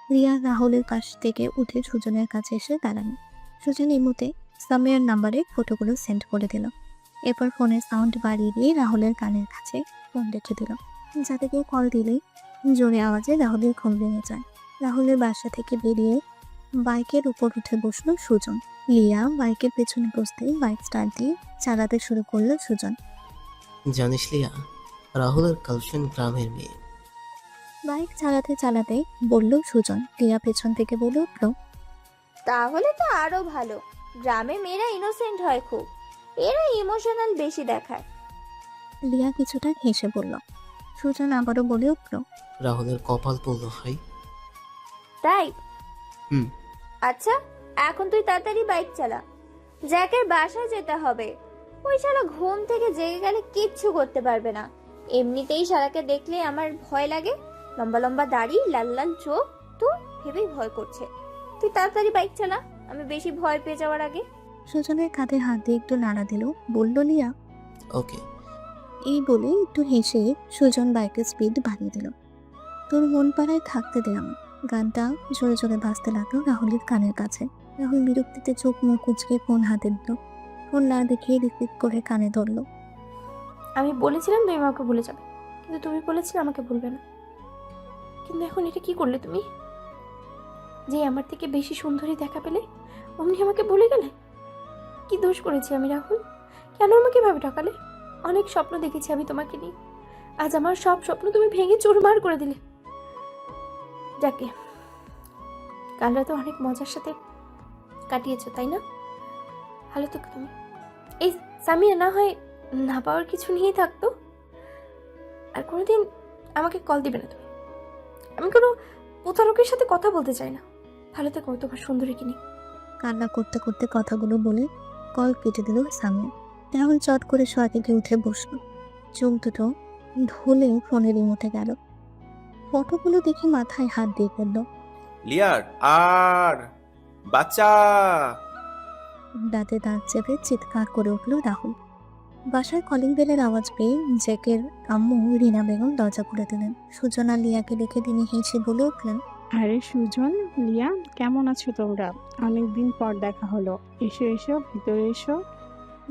Speaker 1: রিয়া রাহুলের পাশ থেকে উঠে সুজনের কাছে এসে দাঁড়ানো। সুজন এই মুহূর্তে সামিয়ার নাম্বারে ফটোগুলো সেন্ড করে দিল। এরপর ফোনের সাউন্ড বাড়িয়ে দিয়ে রাহুলের কানের কাছে ফোন রেখে দিল, যাতে কেউ কল দিলেই জোরে আওয়াজে রাহুলের ঘুম ভেঙে যায়। রাহুলের বাসা থেকে বেরিয়ে বাইকের উপর উঠে বসলো সুজন। লিয়া বাইকের পেছনে বসতেই বাইক স্টার্ট দিয়ে চালাতে শুরু করলো সুজন।
Speaker 8: জানিস লিয়া, রাহুলের গার্লফ্রেন্ড গ্রামের মেয়ে।
Speaker 1: বাইক চালাতে চালাতে বলল সুজন। লিয়া পেছন থেকে বলে উঠল,
Speaker 4: তাহলে তো আরো ভালো। গ্রামে মেয়েরা ইনোসেন্ট হয় খুব, এরা ইমোশনাল বেশি দেখায়।
Speaker 1: লিয়া কিছুটা হেসে বলল। সুজন আবারও বলে উঠল,
Speaker 8: রাহুলের কপাল পড়ল ভাই।
Speaker 4: তাই?
Speaker 8: হুম।
Speaker 4: আচ্ছা, এখন তুই তাড়াতাড়ি বাইক চালা, জ্যাকের বাসায় যেতে হবে। ওই শালা ঘুম থেকে জেগে গেলে কিচ্ছু করতে পারবে না। এমনিতেই শালাকে দেখলে আমার ভয় লাগে। লম্বা লম্বা দাড়ি, লাল লাল চোখ, তোর ভেবেই ভয় করছে। তুই তাড়াতাড়ি বাইক চালা, আমি বেশি ভয় পেয়ে যাওয়ার আগে।
Speaker 1: সুজনের কাঁধে হাত দিয়ে একটু নাড়া দিল, বলল লিয়া।
Speaker 8: ওকে।
Speaker 1: এই বলে একটু হেসে সুজন বাইকের স্পিড বাড়িয়ে দিল। তোর মন পাড়ায় থাকতে দে আমি, গানটা জোরে জোরে বাজতে লাগলো রাহুলের কানের কাছে। রাহুল বিরক্তিতে চোখ মুখ কুচকে ফোন হাতে দিল। ফোন না দেখিয়ে রিপিট করে কানে ধরলো।
Speaker 12: আমি বলেছিলাম তুমি আমাকে ভুলে যাবে, কিন্তু তুমি বলেছিলে আমাকে ভুলবে না। কিন্তু এখন এটা কি করলে তুমি? যে আমার থেকে বেশি সুন্দরী দেখা পেলে অমনি আমাকে ভুলে গেলে। কি দোষ করেছি আমি রাহুল? কেন আমাকে এভাবে ঠকালে? অনেক স্বপ্ন দেখেছি আমি তোমাকে নিয়ে, আজ আমার সব স্বপ্ন তুমি ভেঙে চুরমার করে দিলে। যাকে কাল রাতে অনেক মজার সাথে কাটিয়েছো, তাই না? ভালো তো তুমি। এই সামিয়া না হয় না পাওয়ার কিছু নিয়েই থাকতো, আর কোনোদিন আমাকে কল দিবে না তুমি। আমি কোনো প্রতারকের সাথে কথা বলতে চাই না। ভালো থেকো তোমার সুন্দরী কিনি।
Speaker 1: কান্না করতে করতে কথাগুলো বলে কল কেটে দিল সামিয়া। রাহুল চট করে শোয়া থেকে উঠে বসলো। চোখ দুটো ঢলে ফোনের রিমোটে গেল। ফটোগুলো দেখে মাথায় হাত দিয়ে পড়ল।
Speaker 6: লিয়ার আর বাচ্চা।
Speaker 1: দাঁতে দাঁত চেপে চিৎকার করে উঠল রাহুল। বাসায় কলিং বেলের আওয়াজ পেয়ে জ্যাকের আম্মু রিনা বেগম দরজা খুলে দিলেন। সুজন আর লিয়াকে দেখে তিনি হেসে বলে উঠলেন,
Speaker 13: আরে সুজন, লিয়া, কেমন আছো তোমরা? অনেকদিন পর দেখা হলো। এসো এসো, ভিতরে এসো।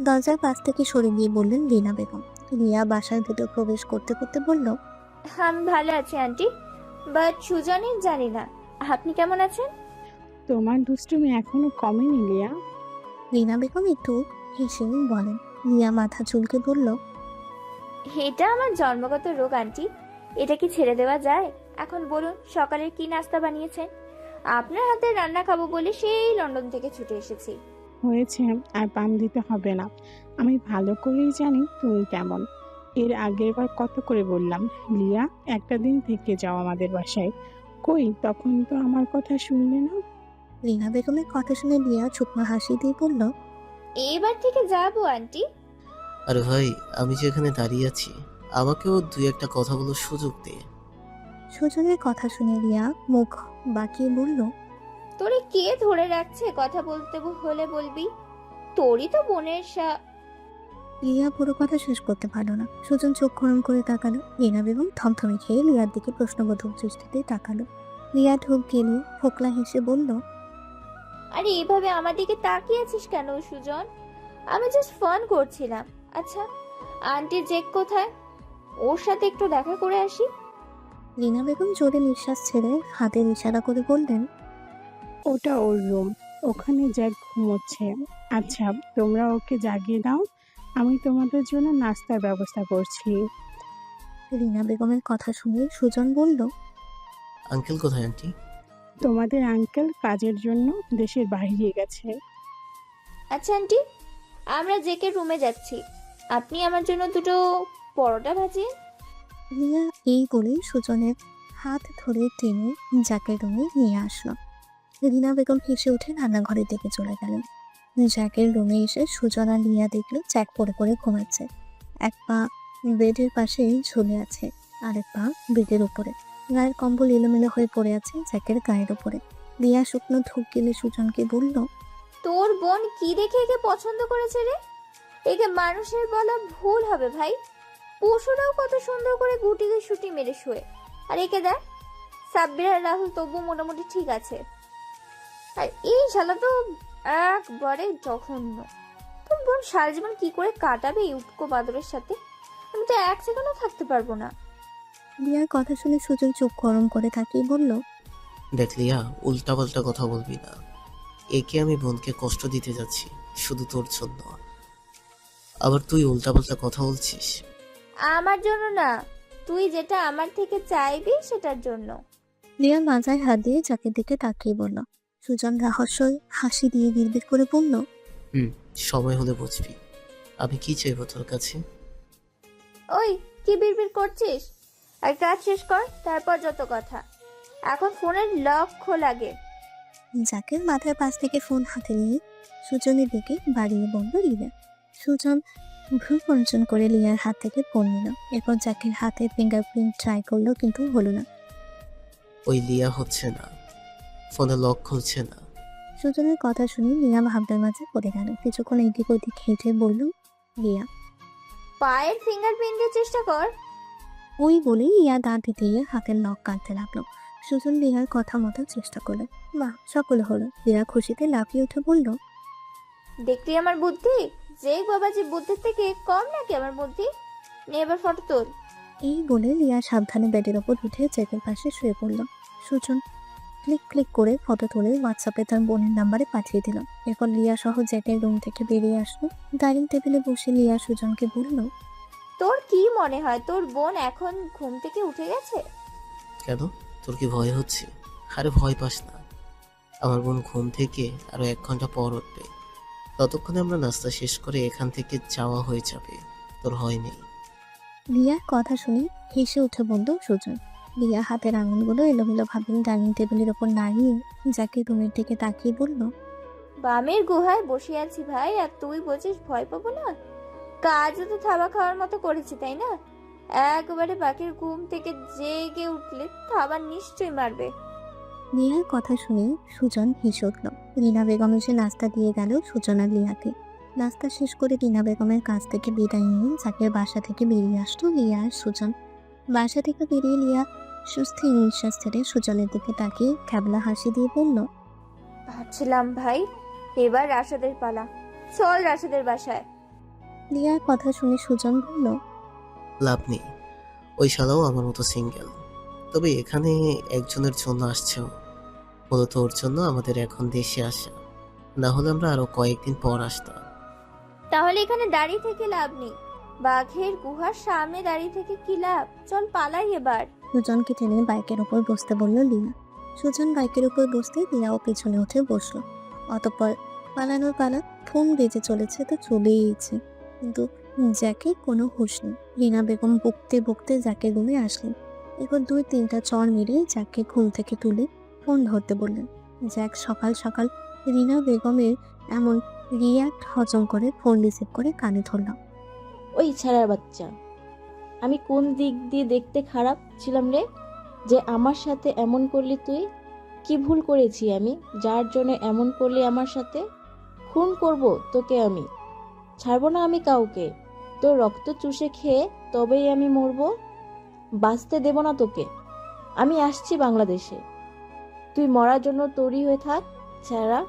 Speaker 1: দরজার পাশ থেকে সরে গিয়ে বললেন রিনা বেগম। লিয়া বাসার ভিতর প্রবেশ করতে করতে বলল,
Speaker 4: আমি ভালো আছি আন্টি, বাট সুজনের জানি না। আপনি কেমন আছেন?
Speaker 13: তোমার দুষ্টুমি এখনো কমেনি লিয়া।
Speaker 1: রিনা বেগম একটু হেসে বলেন। লিয়া মাথা চুলকে বলল,
Speaker 4: এটা আমার জন্মগত রোগ আন্টি, এটা কি ছেড়ে দেওয়া যায়? এখন বলুন সকালের কি নাস্তা বানিয়েছেন? আপনার হাতে রান্না খাবো বলে সেই লন্ডন থেকে ছুটে এসেছি।
Speaker 13: হয়েছে, আর পান দিতে হবে না। আমি ভালো করেই জানি তুমি কেমন। এর আগের বার কত করে বললাম, লিয়া একটা দিন থেকে যাও আমাদের বাসায়। কই, তখন তো আমার কথা শুনলে না।
Speaker 1: রিনা বেগমের কথা শুনে লিয়া শুকনো হাসি দিয়ে বলল,
Speaker 4: এবার থেকে যাবো আন্টি।
Speaker 8: আরে ভাই, আমি যেখানে দাঁড়িয়ে আছি আমাকেও দুই একটা কথা বলার সুযোগ দে।
Speaker 1: সুজনের কথা শুনে রিয়া মুখ বাঁকিয়ে বলল,
Speaker 4: তোরে কে ধরে রাখছে? কথা বলতে হলে বলবি। তোরই তো বোনের
Speaker 1: রিয়া পুরো কথা শেষ করতে পারল না। সুজন চোখ গরম করে তাকালো। রিনা বেগম থমথমে খেয়ে রিয়ার দিকে প্রশ্নবোধক দৃষ্টিতে তাকালো। রিয়া ঢোক গেলে ফোকলা হেসে বলল,
Speaker 4: আরে এভাবে আমার দিকে তাকিয়ে আছিস কেন সুজন? আমি জাস্ট ফান করছিলাম। আচ্ছা, আন্টির জেক কোথায়? ওর সাথে একটু দেখা করে আসি।
Speaker 1: রিনা বেগম জোরে নিঃশ্বাস ছেড়ে হাতের ইশারা করে বললেন,
Speaker 13: ওটা ওর রুম, ওখানে জ্যাক ঘুমোচ্ছে। আচ্ছা, তোমরা ওকে জাগিয়ে দাও, আমি তোমাদের জন্য নাস্তার ব্যবস্থা করছি।
Speaker 1: রিনা বেগমের কথা শুনে সুজন বলল,
Speaker 8: আঙ্কেল কোথায় আন্টি?
Speaker 13: তোমাদের আঙ্কেল কাজের জন্য দেশের বাইরে গেছে।
Speaker 4: আচ্ছা আন্টি, আমরা জেকের রুমে যাচ্ছি। আপনি আমার জন্য দুটো পরোটা ভাজিয়ে।
Speaker 1: রিয়া এই বলে সুজনের হাত ধরে টেনে জ্যাকের রুমে নিয়ে আসলো। রিনা বেগম হেসে উঠে রান্নাঘরের দিকে চলে গেলেন। জ্যাকের রুমে এসে সুজন আর রিয়া দেখলো জ্যাক পড়ে পড়ে ঘুমাচ্ছে। এক পা বেডের পাশে ঝুলে আছে, আরেক পা বেডের উপরে। গায়ের কম্বল এলোমেলো হয়ে পড়ে আছে জ্যাকের গায়ের উপরে। রিয়া শুকনো ধূপ গেলে সুজনকে বলল,
Speaker 4: তোর বোন কি দেখে একে পছন্দ করেছে রে? একে মানুষের বলা ভুল হবে ভাই। পশুরাও কত সুন্দর করে গুটিকে শুটি মেরে শুয়ে, আর একে দেখ, সাব্বির আর রাহুল তবু মোটামুটি ঠিক আছে, আর এই শালা তো একবারে জঘন্য। তোর বোন সারা জীবন কি করে কাটাবে এই উটকো বাদরের সাথে? আমি তো এক সেকেন্ডও থাকতে পারবো না।
Speaker 1: রিয়ার কথা শুনে সুজন চোখ গরম করে তাকিয়ে বলল,
Speaker 8: দেখ লিয়া, উল্টাপাল্টা কথা বলবি না। একে আমি বোনকে কষ্ট দিতে যাচ্ছি শুধু তোর জন্য, আবার তুই উল্টাপাল্টা কথা বলছিস।
Speaker 4: আমার জন্য না, তুই যেটা আমার থেকে চাইবি সেটার জন্য।
Speaker 1: রিয়া মাথায় হাত দিয়ে জ্যাকের দিকে তাকিয়ে বলল। সুজন রহস্যই হাসি দিয়ে বিড়বিড় করে বলল,
Speaker 8: সময় হলে বুঝবি আমি কি চাইবো তোর কাছে।
Speaker 4: ওই কি বিড়বিড় করছিস? আর কাজ শেষ কর, তারপর যত কথা। এখন ফোনের লক খোলাগে।
Speaker 1: জ্যাকের মাথার পাশ থেকে ফোন হাতে নিয়ে সুজনের দিকে বাড়িয়ে বলল রিয়া। সুজন ভ্রু কঞ্চন করে লিয়ার হাত থেকে ফোন নিল। এরপর জ্যাকের হাতে ফিঙ্গারপ্রিন্ট ট্রাই করলো, কিন্তু হলো না।
Speaker 8: ওই লিয়া হচ্ছে না, ফোনে লক খুলছে না।
Speaker 1: সুজনের কথা শুনে লিয়া ভাবনার মাঝে পড়ে গেল। কিছুক্ষণ এদিক ওদিক হেঁটে বলল, রিয়া।
Speaker 4: পায়ের ফিঙ্গারপ্রিন্ট দিয়ে চেষ্টা কর।
Speaker 1: ওই বলে রিয়া দাঁত দিয়ে হাতের নখ কাটতে লাগলো। সুজন রিয়ার কথা মতো চেষ্টা করলো। বাহ, সকলে হলো। রিয়া খুশিতে লাফিয়ে উঠে বলল,
Speaker 4: দেখলি আমার বুদ্ধি? যে বাবাজি বুদ্ধির থেকে কম নাকি আমার বুদ্ধি? নে এবার ফটো তোল।
Speaker 1: এই বলে রিয়া সাবধানে বেডের ওপর উঠে জ্যাকের পাশে শুয়ে পড়ল। সুজন ক্লিক ক্লিক করে ফটো তুলে হোয়াটসঅ্যাপে তার বোনের নাম্বারে পাঠিয়ে দিল। এরপর লিয়া সহ জ্যাকের রুম থেকে বেরিয়ে আসলো। ডাইনিং টেবিলে বসে লিয়া সুজনকে বলল,
Speaker 4: তোর কি মনে হয় তোর বোন এখন ঘুম থেকে উঠে গেছে?
Speaker 8: কেন, তোর কি ভয় হচ্ছে? আরে ভয় পাস না, আমার বোন ঘুম থেকে আরো 1 ঘন্টা পর উঠবে। ততক্ষণে আমরা নাস্তা শেষ করে এখান থেকে যাওয়া হয়ে যাবে, তোর ভয় নেই।
Speaker 1: লিয়ার কথা শুনে হেসে উঠে বলল সুজন। লিয়া হাতের আঙুলগুলো এলোমেলো ভাবে ডাইনিং টেবিলের ওপর নাড়িয়ে জ্যাকের রুমের দিকে তাকিয়ে বলল,
Speaker 4: বামের গুহায় বসে আছি ভাই, আর তুই বলছিস ভয় পাবো না? কাজও তো থাবা খাওয়ার মতো করেছি, তাই না? একবারে বাকির ঘুম থেকে জেগে উঠলে থাবা নিশ্চয়ই মারবে।
Speaker 1: লিয়ার কথা শুনে সুজন হেসে উঠল। রিনা বেগম এসে নাস্তা দিয়ে গেল সুজন আর লিয়াকে। নাস্তা শেষ করে রিনা বেগমের কাছ থেকে বিদায় নিয়ে জ্যাকের বাসা থেকে বেরিয়ে আসলো লিয়া আর সুজন। বাসা থেকে বেরিয়ে লিয়া সুস্থির নিঃশ্বাস ছেড়ে সুজনের দিকে তাকিয়ে ক্যাবলা হাসি দিয়ে বলল,
Speaker 4: ভাবছিলাম ভাই, এবার রাশেদের পালা, চল রাশেদের বাসায়।
Speaker 1: লিয়ার কথা শুনে সুজন বলল,
Speaker 8: লাভ নেই, ওই শালাও আমার মতো সিঙ্গেল। তবে এখানে একজনের জন্য আসছেও, মূলত ওর জন্য আমাদের এখন দেশে আসা, না হলে আমরা আরো কয়েকদিন পর আসতাম।
Speaker 4: তাহলে এখানে দাঁড়িয়ে থেকে লাভ নেই, বাঘের গুহার সামনে দাঁড়িয়ে থেকে কি লাভ? চল পালাই এবার।
Speaker 1: সুজনকে টেনে বাইকের উপর বসতে বলল লিয়া। সুজন বাইকের উপর বসতে লিয়াও পেছনে উঠে বসলো। অতঃপর পালানোর পালা। ফোন বেজে চলেছে তো চলেইছে, কিন্তু জ্যাকে কোনো হুঁশ নেই। রিনা বেগম বকতে বকতে জ্যাকের রুমে আসলেন। এরপর 2-3টা চড় মেরে জ্যাককে ঘুম থেকে তুলে ফোন ধরতে বললেন। জ্যাক সকাল সকাল রিনা বেগমের এমন রিয়াক্ট হজম করে ফোন রিসিভ করে কানে ধরল।
Speaker 14: ওই ছাড়ার বাচ্চা, আমি কোন দিক দিয়ে দেখতে খারাপ ছিলাম রে? যে আমার সাথে এমন করলি তুই? কি ভুল করেছি আমি যার জন্য এমন করলি আমার সাথে? খুন করব তোকে আমি, ছাড়বো না আমি কাউকে। তোর রক্ত চুষে খেয়ে তবেই আমি মরবো, বাঁচতে দেব না তোকে। আমি আসছি বাংলাদেশে, তুই মরার জন্য তৈরি হয়ে থাক ছাড়া।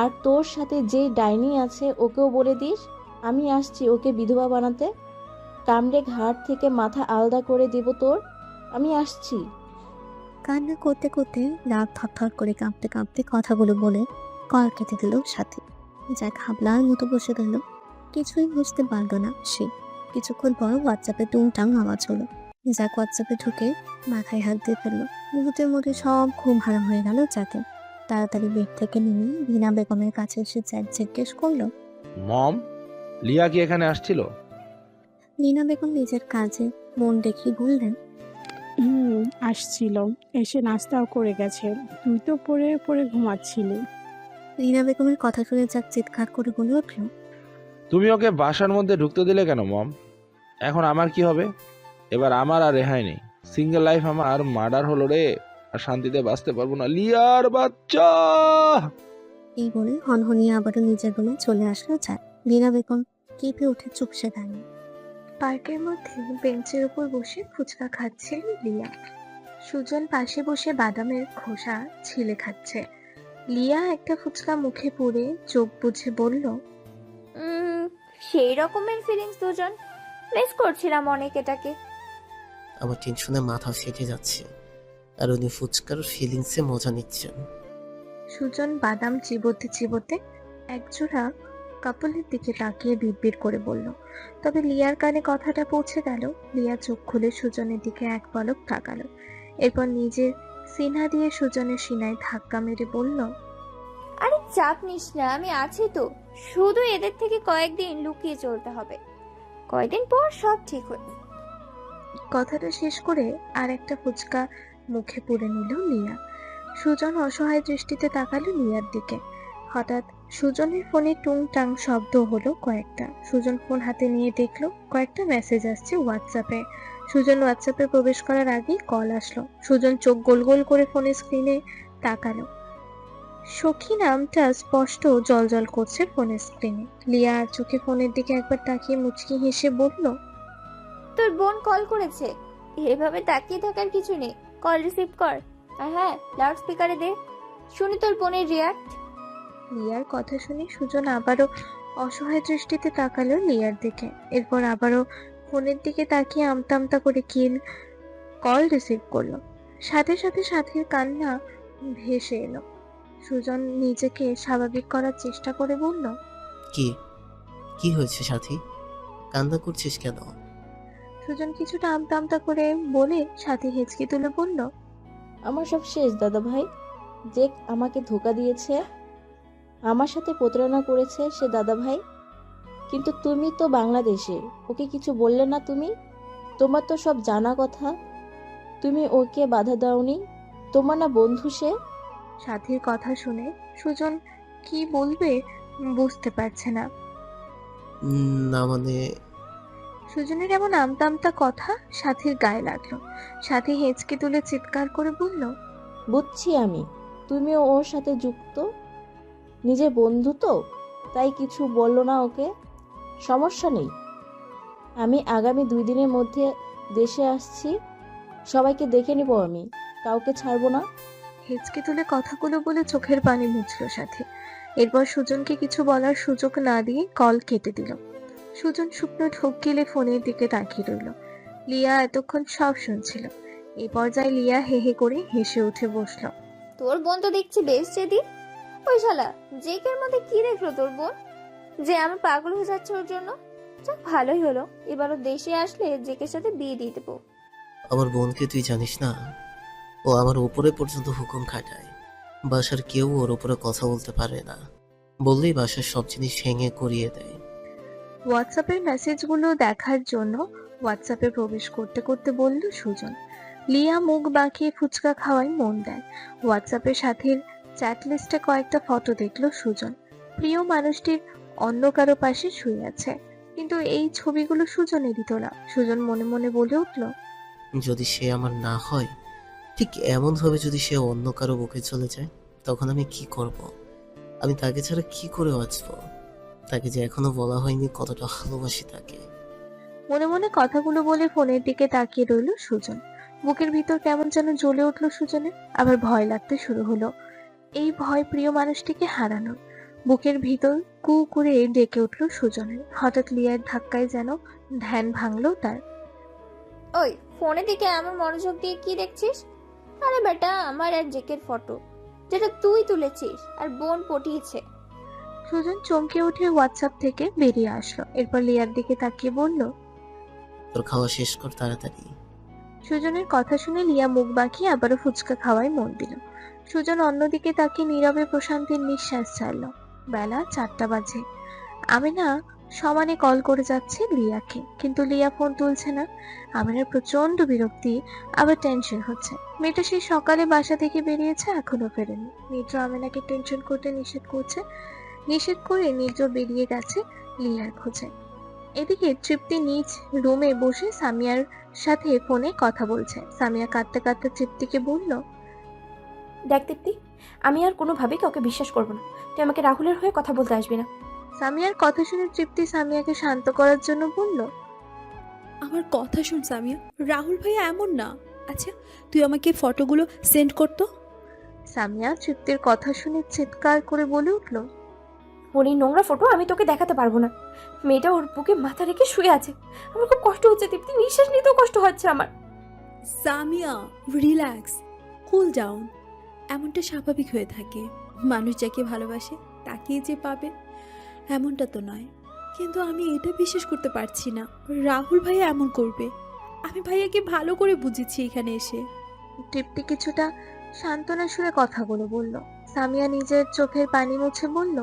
Speaker 14: আর তোর সাথে যে ডাইনি আছে ওকেও বলে দিস আমি আসছি ওকে বিধবা বানাতে। কামড়ে ঘাট থেকে মাথা আলাদা করে দেব তোর। আমি আসছি।
Speaker 1: কান্না করতে করতে রাগ থরথর করে কাঁপতে কাঁপতে কথাগুলো বলে কল কেটে দিল সাথী। যা খাবলার মতো বসে গেল, কিছুই বুঝতে পারল না সে। কিছুক্ষণ পর হোয়াটসঅ্যাপে টুংটাং আওয়াজ হলো। যাক হোয়াটসঅ্যাপে ঢুকে মাথায় হাত দিয়ে ফেললো। মুহূর্তের মধ্যে সব ঘুম হারাম হয়ে গেল যাকে। তাড়াতাড়ি বেড থেকে নেমে রিনা বেগমের কাছে এসে জ্যাক জিজ্ঞেস করলো,
Speaker 5: মম, লিয়া কি এখানে আসছিল?
Speaker 1: রিনা বেগম নিজের কাজে মন দেখিয়ে বললেন,
Speaker 13: আসছিল, এসে নাস্তাও করে গেছে। তুই তো পড়ে পড়ে ঘুমাচ্ছিলি।
Speaker 1: রিনা বেগমের কথা শুনে যাক চিৎকার করে বলে উঠল,
Speaker 5: তুমি ওকে বাসার মধ্যে ঢুকতে দিলে কেন মম? এখন আমার কি হবে? এবার আমার আর রেহাই নেই। সিঙ্গেল লাইফ আমার মার্ডার হলো রে, আর শান্তিতে বাঁচতে পারবো না। লিয়ার বাচ্চা!
Speaker 1: এই বলে হনহনিয়ে আবারও নিজের রুমে চলে আসলো যাক। রিনা বেগম কেঁপে উঠে চুপসে দাঁড়িয়ে। পার্কের মধ্যে বেঞ্চের উপর বসে ফুচকা খাচ্ছিল লিয়া। সুজন পাশে বসে বাদামের খোসা ছিলে খাচ্ছে। লিয়া একটা ফুচকা মুখে পুরে চোখ বুজে বলল,
Speaker 4: সেই রকমের ফিলিংস দুজন। মিস করছিলাম অনেক এটাকে।
Speaker 8: আমার টেনশনে মাথা ফেটে যাচ্ছে, আর উনি ফুচকার ফিলিংসে মজা নিচ্ছেন।
Speaker 1: সুজন বাদাম চিবোতে চিবোতে একজোড়া কাপলের দিকে তাকিয়ে বিড়বিড় করে বলল। তবে লিয়ার কানে কথাটা পৌঁছে গেল। লিয়া চোখ খুলে সুজনের দিকে এক পলক তাকালো, এরপর নিজের সিনা দিয়ে সুজনের সিনায় ধাক্কা মেরে বলল,
Speaker 4: আরে চাপ নিস না, আমি আছি তো। শুধু এদের থেকে কয়েকদিন লুকিয়ে চলতে হবে, কয়েকদিন পর সব ঠিক হয়ে।
Speaker 1: কথাটা শেষ করে আর একটা ফুচকা মুখে পুরে নিল লিয়া। সুজন অসহায় দৃষ্টিতে তাকালো লিয়ার দিকে। হঠাৎ সুজনের ফোনে টুংটাং শব্দ হলো কয়েকটা। সুজন ফোন হাতে নিয়ে দেখলো কয়েকটা মেসেজ আসছে হোয়াটসঅ্যাপে। সুজন হোয়াটসঅ্যাপে প্রবেশ করার আগেই কল আসলো। সুজন চোখ গোল গোল করে ফোনের স্ক্রিনে তাকালো। সখী নামটা স্পষ্ট জলজল করছে ফোনের স্ক্রিনে। লিয়া আর চোখে ফোনের দিকে একবার তাকিয়ে মুচকি হেসে বলল,
Speaker 4: তোর বোন কল করেছে, এভাবে তাকিয়ে থাকার কিছু নেই, কল রিসিভ কর। আর হ্যাঁ, লাউড স্পিকারে দে, শুনি তোর বোনের রিয়াক্ট।
Speaker 1: লিয়ার কথা শুনে সুজন আবারও অসহায় দৃষ্টিতে তাকালো লিয়ার দিকে। এরপর আবারও ফোনের দিকে তাকিয়ে আমতা আমতা করে কল রিসিভ করলো। সাথে সাথে সাথীর কান্না ভেসে এলো। সুজন নিজেকে স্বাভাবিক করার চেষ্টা করে বলল,
Speaker 8: কি কি হয়েছে সাথী? কান্না করছিস কেন?
Speaker 1: সুজন কিছুটা আমতা আমতা করে বলে সাথী হেঁচকি তুলে বলল,
Speaker 14: আমার সব শেষ দাদা ভাই। যে আমাকে ধোকা দিয়েছে, আমার সাথে প্রতারণা করেছে সে দাদা ভাই। কিন্তু তুমি তো বাংলাদেশে, ওকে কিছু বললে না তুমি? তোমার তো সব জানা কথা, তুমি ওকে বাধা দাওনি? তোমার না বন্ধু সে?
Speaker 1: সাথীর কথা শুনে সুজন কি বলবে বুঝতে পারছে না।
Speaker 8: না মানে
Speaker 1: সুজনের এমন আমতা আমতা কথা সাথীর গায়ে লাগলো। সাথী হেঁচকি তুলে চিৎকার করে বলল,
Speaker 14: বুঝছি আমি, তুমিও ওর সাথে যুক্ত, নিজের বন্ধু তো, তাই কিছু বললো না ওকে। সমস্যা নেই, আমি আগামী 2 দিনের মধ্যে দেশে আসছি, সবাইকে দেখে নিব, আমি কাউকে ছাড়বো না।
Speaker 1: হেঁচকি তুলে কথাগুলো বলে চোখের পানি মুছল সাথী। এরপর সুজনকে কিছু বলার সুযোগ না দিয়ে কল কেটে দিল। সুজন শুকনো ঢোক গিলে ফোনের দিকে তাকিয়ে রইল। লিয়া এতক্ষণ সব শুনছিল। এই পর্যায়ে লিয়া হে হে করে হেসে উঠে বসল।
Speaker 4: তোর বোন তো দেখছি বেশ জেদি। ওই শালা জেকের মধ্যে কি দেখলো তোর বোন যে আমি পাগল হয়ে যাচ্ছে ওর জন্য? যাক ভালোই হলো, এবারও দেশে আসলে জেকের সাথে বিয়ে দিয়ে দেবো।
Speaker 8: আমার বোনকে তুই জানিস না, ও আমার উপরে পর্যন্ত হুকুম খাটায়। বাসার কেউ ওর উপরে কথা বলতে পারে না, বললেই বাসার সব জিনিস ভেঙে করিয়ে দেয়।
Speaker 1: হোয়াটসঅ্যাপের মেসেজগুলো দেখার জন্য হোয়াটসঅ্যাপে প্রবেশ করতে করতে বলল সুজন। লিয়া মুখ বাঁকিয়ে ফুচকা খাওয়ায় মন দেয়। হোয়াটসঅ্যাপের সাথীর চ্যাট লিস্টে কয়েকটা ফটো দেখলো সুজন। প্রিয় মানুষটির অন্য কারো পাশে শুয়ে আছে, কিন্তু এই ছবিগুলো সুজনেরই তোলা। সুজন মনে মনে বলে উঠল,
Speaker 8: যদি সে আমার না হয় ঠিক এমনভাবে যদি সে অন্য কারো বুকে চলে যায়, তখন আমি কি করব? আমি তাকে ছাড়া কি করে বাঁচবো? তাকে যে এখনো বলা হয়নি কতটা ভালোবাসি তাকে।
Speaker 1: মনে মনে কথাগুলো বলে ফোনের দিকে তাকিয়ে রইল সুজন। বুকের ভিতর কেমন যেন জ্বলে উঠল সুজনের, আবার ভয় লাগতে শুরু হলো। এই ভয় প্রিয় মানুষটিকে হারানোর। বুকের ভিতর কু করে ডেকে উঠল সুজনের। হঠাৎ লিয়ার ধাক্কায় যেন ধ্যান ভাঙলো তার।
Speaker 4: ওই ফোনের দিকে আমার মনোযোগ দিয়ে কি দেখছিস? আরে বেটা, আমার আর জেকের ফটো, যেটা তুই তুলেছিস আর বোন পটিয়েছে।
Speaker 1: সুজন চমকে উঠে হোয়াটসঅ্যাপ থেকে বেরিয়ে আসলো। এরপর লিয়ার দিকে তাকিয়ে বলল,
Speaker 8: তোর খাওয়া শেষ কর তাড়াতাড়ি।
Speaker 1: সুজনের কথা শুনে লিয়া মুখ বাঁকিয়ে আবারও ফুচকা খাওয়ায় মন দিল। সুজন অন্যদিকে তাকিয়ে নীরবে প্রশান্তির নিঃশ্বাস ছাড়ল। বেলা 4টা বাজে। আমিনা সমানে কল করে যাচ্ছে লিয়াকে, কিন্তু লিয়া ফোন তুলছে না। আমিনার প্রচন্ড বিরক্তি, আবার টেনশন হচ্ছে। মেয়েটা সেই সকালে বাসা থেকে বেরিয়েছে, এখনো ফেরেনি। নিদ্র আমিনাকে টেনশন করতে নিষেধ করছে। নিষেধ করে নিদ্র বেরিয়ে গেছে লিয়ার খোঁজে। এদিকে তৃপ্তি নিজ রুমে বসে সামিয়ার সাথে ফোনে কথা বলছে। সামিয়া কাঁদতে কাঁদতে তৃপ্তিকে বলল,
Speaker 12: দেখ দীপ্তি, আমি আর কোনোভাবেই কাউকে বিশ্বাস করবো না। তুই আমাকে রাহুলের হয়ে কথা বলতে আসবি না।
Speaker 1: সামিয়ার কথা শুনে তৃপ্তি সামিয়াকে শান্ত করার জন্য বলল,
Speaker 3: আমার কথা শুন সামিয়া, রাহুল ভাইয়া এমন না। আচ্ছা, তুই আমাকে ফটোগুলো সেন্ড করতো।
Speaker 1: সামিয়া তৃপ্তির কথা শুনে চিৎকার করে বলে উঠল,
Speaker 12: ওর এই নোংরা ফটো আমি তোকে দেখাতে পারবো না। মেয়েটা ওর বুকে মাথা রেখে শুয়ে আছে। আমার খুব কষ্ট হচ্ছে দীপ্তি, নিঃশ্বাস নিতেও কষ্ট হচ্ছে আমার।
Speaker 3: Samia, relax, cool down. এমনটা স্বাভাবিক হয়ে থাকে। মানুষ যাকে ভালোবাসে তাকেই যে পাবে এমনটা তো নয়। কিন্তু আমি এটা বিশ্বাস করতে পারছি না রাহুল ভাইয়া এমন করবে। আমি ভাইয়াকে ভালো করে বুঝেছি এখানে এসে।
Speaker 1: তৃপ্তি কিছুটা সান্ত্বনা সুরে কথাগুলো বলল। সামিয়া নিজের চোখের পানি মুছে বলল,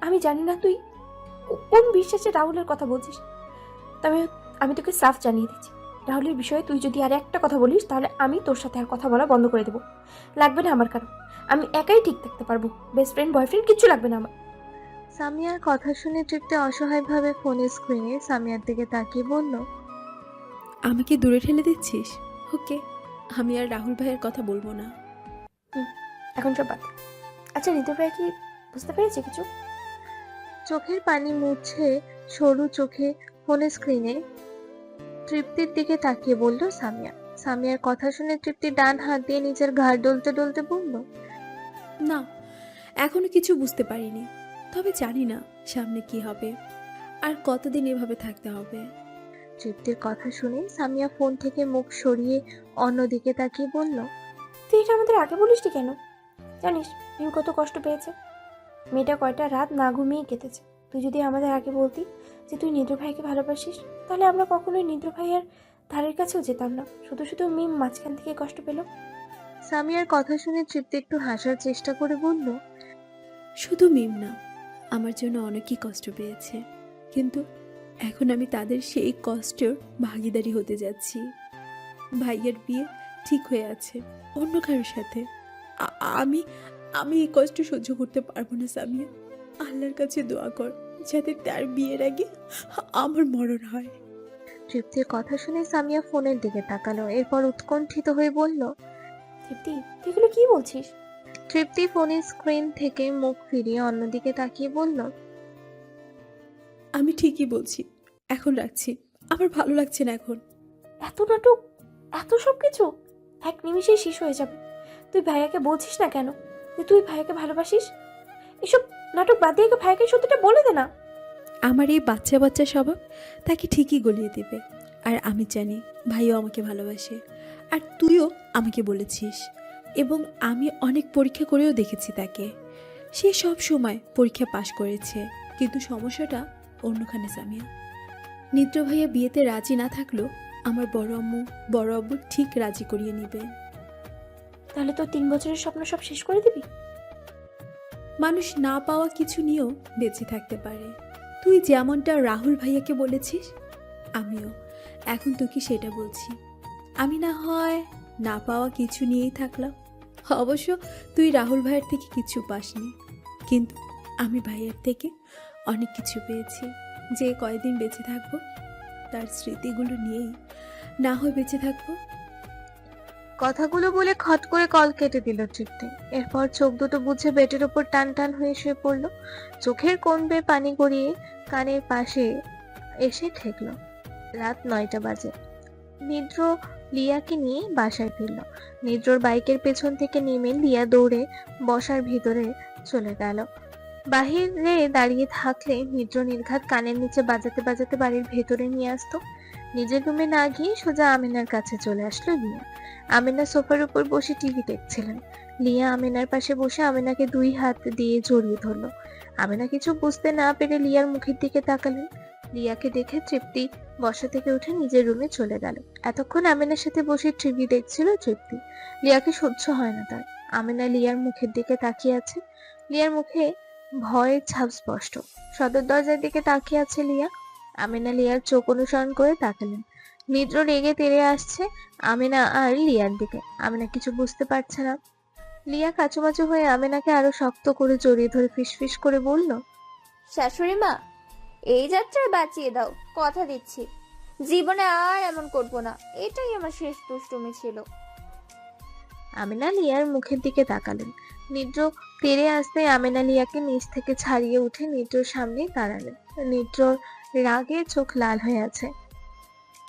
Speaker 12: আমি জানি না তুই কোন বিশ্বাসে রাহুলের কথা বলছিস, তবে আমি তোকে সাফ জানিয়ে দিচ্ছি, রাহুলের বিষয়ে তুই যদি আর একটা কথা বলিস তাহলে আমি তোর সাথে আর কথা বলা বন্ধ করে দেবো। লাগবে না আমার কারণ, আমি একাই ঠিক থাকতে পারবো। বেস্ট ফ্রেন্ড বয়ফ্রেন্ড কিচ্ছু লাগবে না আমার।
Speaker 1: সামিয়ার কথা শুনে তৃপ্তি অসহায়ভাবে ফোনের স্ক্রিনে সামিয়ার দিকে তাকিয়ে বলল,
Speaker 3: আমাকে দূরে ঠেলে দিচ্ছিস? ওকে, আমি আর রাহুল ভাইয়ের কথা বলবো না।
Speaker 12: এখন সব বাদ। আচ্ছা, ঋতু ভাই কি বুঝতে পেরেছে কিছু?
Speaker 1: চোখের পানি মুছে সরু চোখে ফোনের স্ক্রিনে তৃপ্তির দিকে তাকিয়ে বলল সামিয়া। সামিয়ার কথা শুনে তৃপ্তি ডান হাত দিয়ে নিজের ঘাড় ডলতে ডলতে বলল,
Speaker 3: না, এখনো কিছু বুঝতে পারিনি, তবে জানি না সামনে কি হবে আর কতদিন এভাবে থাকতে হবে।
Speaker 1: তৃপ্তির কথা শুনে সামিয়া ফোন থেকে মুখ সরিয়ে অন্যদিকে তাকিয়ে বলল,
Speaker 12: তুই এটা আমাদের আগে বলিসনি কেন? জানিস মিম কত কষ্ট পেয়েছে। মেয়েটা কয়টা রাত না ঘুমিয়ে কেটেছে। তুই যদি আমাদের আগে বলতি যে তুই নিদ্র ভাইকে ভালোবাসিস, তাহলে আমরা কখনোই নিদ্র ভাইয়ের ধারের কাছেও যেতাম না। শুধু শুধু মিম মাঝখান থেকে কষ্ট পেল।
Speaker 1: সামিয়ার কথা শুনে তৃপ্তি একটু হাসার চেষ্টা করে বলল,
Speaker 3: শুধু মিম না, আমার জন্য অনেকই কষ্ট পেয়েছে, কিন্তু এখন আমি তাদের সেই কষ্টের ভাগিদারি হতে যাচ্ছি। ভাইয়ের বিয়ে ঠিক হয়ে আছে অন্য কারোর সাথে। আমি আমি এই কষ্ট সহ্য করতে পারবো না সামিয়া। আল্লাহর কাছে দোয়া কর যাতে তার বিয়ের আগে আমার মরণ হয়।
Speaker 1: তৃপ্তির কথা শুনে সামিয়া ফোনের দিকে তাকালো। এরপর উৎকণ্ঠিত হয়ে বলল,
Speaker 12: তৃপ্তি, তুই এগুলো কি বলছিস?
Speaker 1: তৃপ্তি ফোনের স্ক্রিন থেকে মুখ ফিরিয়ে অন্যদিকে তাকিয়ে বলল,
Speaker 3: আমি ঠিকই বলছি, এখন রাখছি, আমার ভালো লাগছে না এখন।
Speaker 12: এত নাটক, এত সব কিছু এক নিমিষেই শেষ হয়ে যাবে। তুই ভাইয়াকে বলছিস না কেন যে তুই ভাইয়াকে ভালোবাসিস? এসব নাটক বাদ দিয়ে ভাইয়াকে সত্যিটা বলে দে না।
Speaker 3: আমার এই বাচ্চা বাচ্চা স্বভাব তাকে ঠিকই গলিয়ে দেবে। আর আমি জানি ভাইও আমাকে ভালোবাসে, আর তুইও আমাকে বলেছিস, এবং আমি অনেক পরীক্ষা করেও দেখেছি তাকে। সে সব সময় পরীক্ষা পাশ করেছে, কিন্তু সমস্যাটা অন্যখানে সামিয়া। নিদ্র ভাইয়া বিয়েতে রাজি না থাকলেও আমার বড় আব্বু ঠিক রাজি করিয়ে নিবে।
Speaker 12: তাহলে তো 3 বছরের স্বপ্ন সব শেষ করে দিবি?
Speaker 3: মানুষ না পাওয়া কিছু নিয়েও বেঁচে থাকতে পারে। তুই যেমনটা রাহুল ভাইয়াকে বলেছিস, আমিও এখন তোকে সেটা বলছি। আমি না হয় না পাওয়া কিছু নিয়েই থাকলাম। অবশ্য তুই রাহুল ভাইয়ের থেকে কিছু পাসনি, কিন্তু আমি ভাইয়ের থেকে অনেক কিছু পেয়েছি। যে কয়দিন বেঁচে থাকবো তার স্মৃতিগুলো নিয়েই না হয় বেঁচে থাকবো।
Speaker 1: কথাগুলো বলে খট করে কল কেটে দিল তৃপ্তি। এরপর চোখ দুটো বুঝে বেডের ওপর টান টান হয়ে শুয়ে পড়লো। চোখের কোণ বেয়ে পানি গড়িয়ে কানের পাশে এসে ঠেকলো। রাত 9টা বাজে। নিদ্র লিয়াকে নিয়ে বাসায় ফিরল। নিদ্রর বাইকের পেছন থেকে নেমে লিয়া দৌড়ে বসার ভিতরে চলে গেল। বাহিরে দাঁড়িয়ে থাকলে নিদ্র নির্ঘাত কানের নিচে বাজাতে বাজাতে বাড়ির ভেতরে নিয়ে আসতো। নিজের রুমে না গিয়ে সোজা আমিনার কাছে চলে আসলো লিয়া। আমিনা সোফার উপর বসে টিভি দেখছিলেন। লিয়া আমিনার পাশে বসে আমিনাকে 2 হাত দিয়ে জড়িয়ে ধরলো। আমিনা কিছু বুঝতে না পেরে লিয়ার মুখের দিকে তাকালেন। লিয়াকে দেখে তৃপ্তি বসা থেকে উঠে নিজের রুমে চলে গেল। এতক্ষণ আমিনার সাথে বসে টিভি দেখছিল তৃপ্তি। লিয়াকে সহ্য হয় না তার। আমিনা লিয়ার মুখের দিকে তাকিয়ে আছে। লিয়ার মুখে ভয়ের ছাপ স্পষ্ট। সদর দরজার দিকে তাকিয়ে আছে লিয়া। আমিনা লিয়ার চোখ অনুসরণ করে তাকালেন। নিদ্র রেগে তেড়ে আসছে আমিনা আর লিয়ার দিকে। আমিনা কিছু বুঝতে পারছে না। লিয়া কাচুমাচু হয়ে আমিনাকে আরো শক্ত করে জড়িয়ে ধরে ফিসফিস করে বলল,
Speaker 4: শাশুড়ি মা, এই যাত্রায় বাঁচিয়ে দাও, কথা দিচ্ছি জীবনে আর এমন করবো না। এটাই আমার শেষ দুষ্টুমি ছিল।
Speaker 1: আমিনা লিয়ার মুখের দিকে তাকালেন। নিদ্র তেড়ে আসতে আমিনা লিয়াকে নিচ থেকে ছাড়িয়ে উঠে নিদ্রর সামনে দাঁড়ালেন। নিদ্রর রাগে চোখ লাল হয়ে আছে।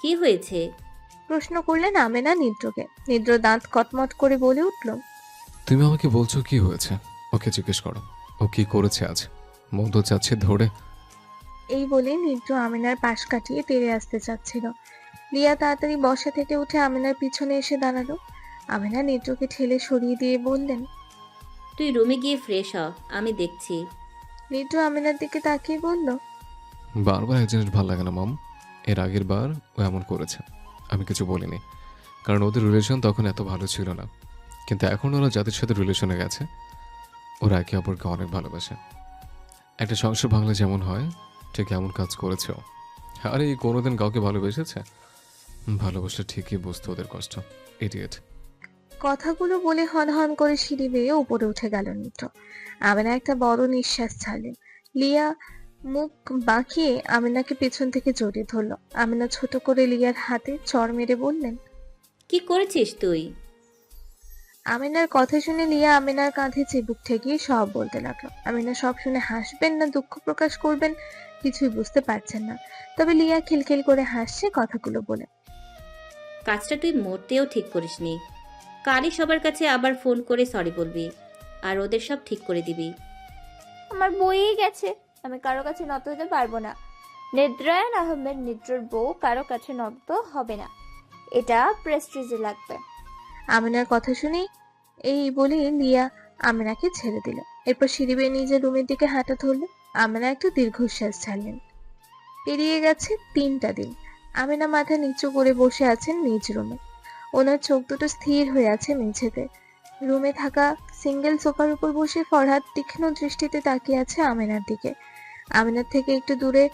Speaker 9: কি হয়েছে?
Speaker 1: প্রশ্ন করলেন আমিনা নিদ্রকে। নিদ্র দাঁত কটমট করে বলে উঠল,
Speaker 2: তুমি আমাকে বলছো কি হয়েছে? ওকে জিজ্ঞেস করো, ও কি করেছে আজ? মন তো চাচ্ছে ধরে।
Speaker 1: এই বলে নিদ্র আমিনার পাশ কাটিয়ে তেড়ে আসতে চাচ্ছিল। লিয়া তাড়াতাড়ি বসা থেকে উঠে আমিনার পিছনে এসে দাঁড়ালো। আমিনা নিদ্রকে ঠেলে সরিয়ে দিয়ে বললেন,
Speaker 9: তুই রুমে গিয়ে ফ্রেশ হ, আমি দেখছি।
Speaker 1: নিদ্র আমিনার দিকে তাকিয়ে বলল,
Speaker 2: বারবার এক জিনিস ভালো লাগে না মম। এর আগের বার ও এমন করেছে, আমি কিছু বলিনি, কারণ ওদের রিলেশন তখন এত ভালো ছিল না। কিন্তু এখন ওরা যাদের সাথে রিলেশনে গেছে, ওরা একে অপরকে অনেক ভালোবাসে। একটা সংসার ভাঙলে যেমন হয়, ঠিক এমন কাজ করেছে ও। আরে এই কোনোদিন কাউকে ভালোবেসেছে? ভালোবাসলে ঠিকই বুঝতো ওদের কষ্ট। ইডিয়েট।
Speaker 1: কথাগুলো বলে হন হন করে সিঁড়ি বেয়ে উপরে উঠে গেল নিদ্র। আমিনা একটা বড় নিঃশ্বাস ছাড়লেন। লিয়া মুখ বাঁকিয়ে আমিনাকে পেছন থেকে জড়িয়ে ধরলো। আমিনা ছোট করে লিয়ার হাতে চড় মেরে বললেন,
Speaker 9: কি করেছিস তুই?
Speaker 1: আমিনার কথা শুনে লিয়া আমিনার কাঁধে চিবুক ঠেকিয়ে সব বলতে লাগলো। আমিনা সব শুনে হাসবেন না দুঃখ প্রকাশ করবেন কিছুই বুঝতে পারছেন না। তবে লিয়া খিলখিল করে হাসছে কথাগুলো বলে।
Speaker 9: কাজটা তুই মোটেও ঠিক করিসনি। কালই সবার কাছে আবার ফোন করে সরি বলবি, আর ওদের সব ঠিক করে দিবি।
Speaker 4: আমার বইই গেছে, আমি কারো কাছে নত হতে পারবো না। নিদ্রায়ন আহমেদ নিদ্রর বউ কারো কাছে নত হবে না, এটা প্রেস্টিজে লাগবে।
Speaker 1: আমিনার কথা শুনে এই বলে লিয়া আমিনাকে ছেড়ে দিল। এরপর সিঁড়ি বেয়ে নিজের রুমের দিকে হাঁটা ধরলো। আমিনা একটা দীর্ঘশ্বাস ছাড়লেন। পেরিয়ে গেছে 3টা দিন। আমিনা মাথা নিচু করে বসে আছেন নিজ রুমে। ওনার চোখ দুটো স্থির হয়ে আছে মেঝেতে। রুমে থাকা সিঙ্গেল সোফার উপর বসে ফরহাদ তীক্ষ্ণ দৃষ্টিতে তাকিয়ে আছে আমিনার দিকে। আমিনার থেকে একটু দূরে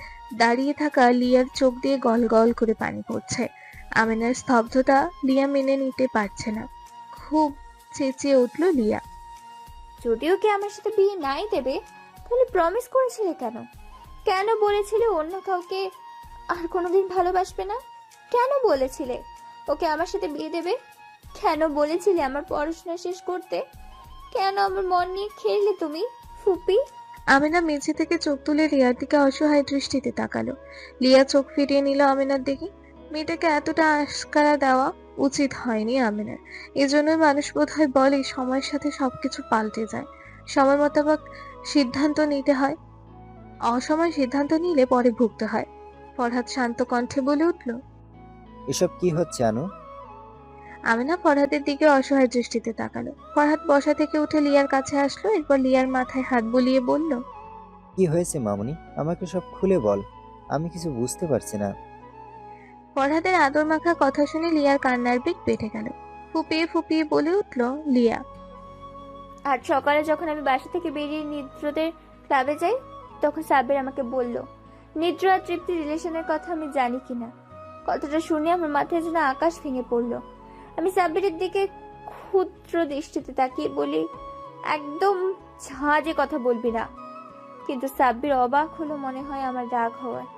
Speaker 1: দাঁড়িয়ে থাকা লিয়ার চোখ দিয়ে গল গল করে পানি পড়ছে। আমিনার স্তব্ধতা লিয়া মেনে নিতে পারছে না। খুব চেঁচিয়ে উঠল লিয়া,
Speaker 4: যদিও কি আমার সাথে বিয়ে নাই দেবে, তাহলে প্রমিস করেছিলে কেন? কেন বলেছিলে অন্য কাউকে আর কোনোদিন ভালোবাসবে না? কেন বলেছিলে ওকে আমার সাথে বিয়ে দেবে? কেন বলেছিলে আমার পড়াশোনা শেষ করতে? কেন আমার মন নিয়ে খেললে তুমি ফুপি?
Speaker 1: আমিনা মেঝে থেকে চোখ তুলে লিয়ার দিকে অসহায় দৃষ্টিতে তাকালো। লিয়া চোখ ফিরিয়ে নিল আমিনার দিকে। মেয়েটাকে এতটা আশকারা দেওয়া উচিত হয়নি আমিনার। এজন্যই মানুষ বোধহয় বলে সময়ের সাথে সবকিছু পাল্টে যায়, সময় মোতাবেক সিদ্ধান্ত নিতে হয়। অসময় সিদ্ধান্ত নিলে পরে ভুগতে হয়। ফরহাদ শান্ত কণ্ঠে বলে উঠল,
Speaker 10: এসব কি হচ্ছে আনু?
Speaker 1: আমিনা ফরহাদের দিকে অসহায় দৃষ্টিতে তাকালো। ফরহাদ বসা থেকে উঠে লিয়ার কাছে আসলো। এরপর লিয়ার মাথায় হাত বুলিয়ে বলল,
Speaker 10: কি হয়েছে মামুনি? আমাকে সব খুলে বল, আমি কিছু বুঝতে পারছি না।
Speaker 1: ফরহাদের আদর মাখা কথা শুনে লিয়ার কান্নার বেগ বেড়ে গেল। ফুপিয়ে ফুপিয়ে বলে উঠল লিয়া,
Speaker 4: আর সকালে যখন আমি বাসা থেকে বেরিয়ে নিদ্রদের ক্লাবে যাই, তখন সাব্বির আমাকে বলল নিদ্র আর তৃপ্তি রিলেশনের কথা আমি জানি কিনা। কথাটা শুনে আমার মাথায় যেন আকাশ ভেঙে পড়লো। আমি সাব্বিরের দিকে ক্ষুদ্র দৃষ্টিতে তাকিয়ে বলি, একদম ঝাঁজে কথা বলবি না। কিন্তু সাব্বির অবাক হলো মনে হয় আমার রাগ হওয়ায়।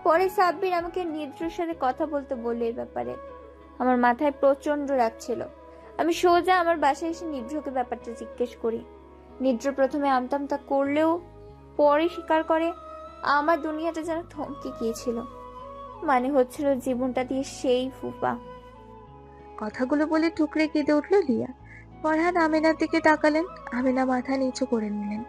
Speaker 4: পরে সাব্বির আমাকে নিদ্রর সাথে কথা বলতে বললো এই ব্যাপারে। আমার মাথায় প্রচন্ড রাগ ছিল। আমি সোজা আমার বাসায় এসে নিদ্রকে ব্যাপারটা জিজ্ঞেস করি। নিদ্র প্রথমে আমতামতা করলেও পরে স্বীকার করে আমার দুনিয়াটা যেন থমকে গিয়েছিল। মানে হচ্ছিল জীবনটা দিয়ে সেই ফুপা।
Speaker 1: কথাগুলো বলে টুকরে কেঁদে উঠল লিয়া। ফরহাদ আমিনার দিকে তাকালেন। আমিনা মাথা নিচু করে নিলেন।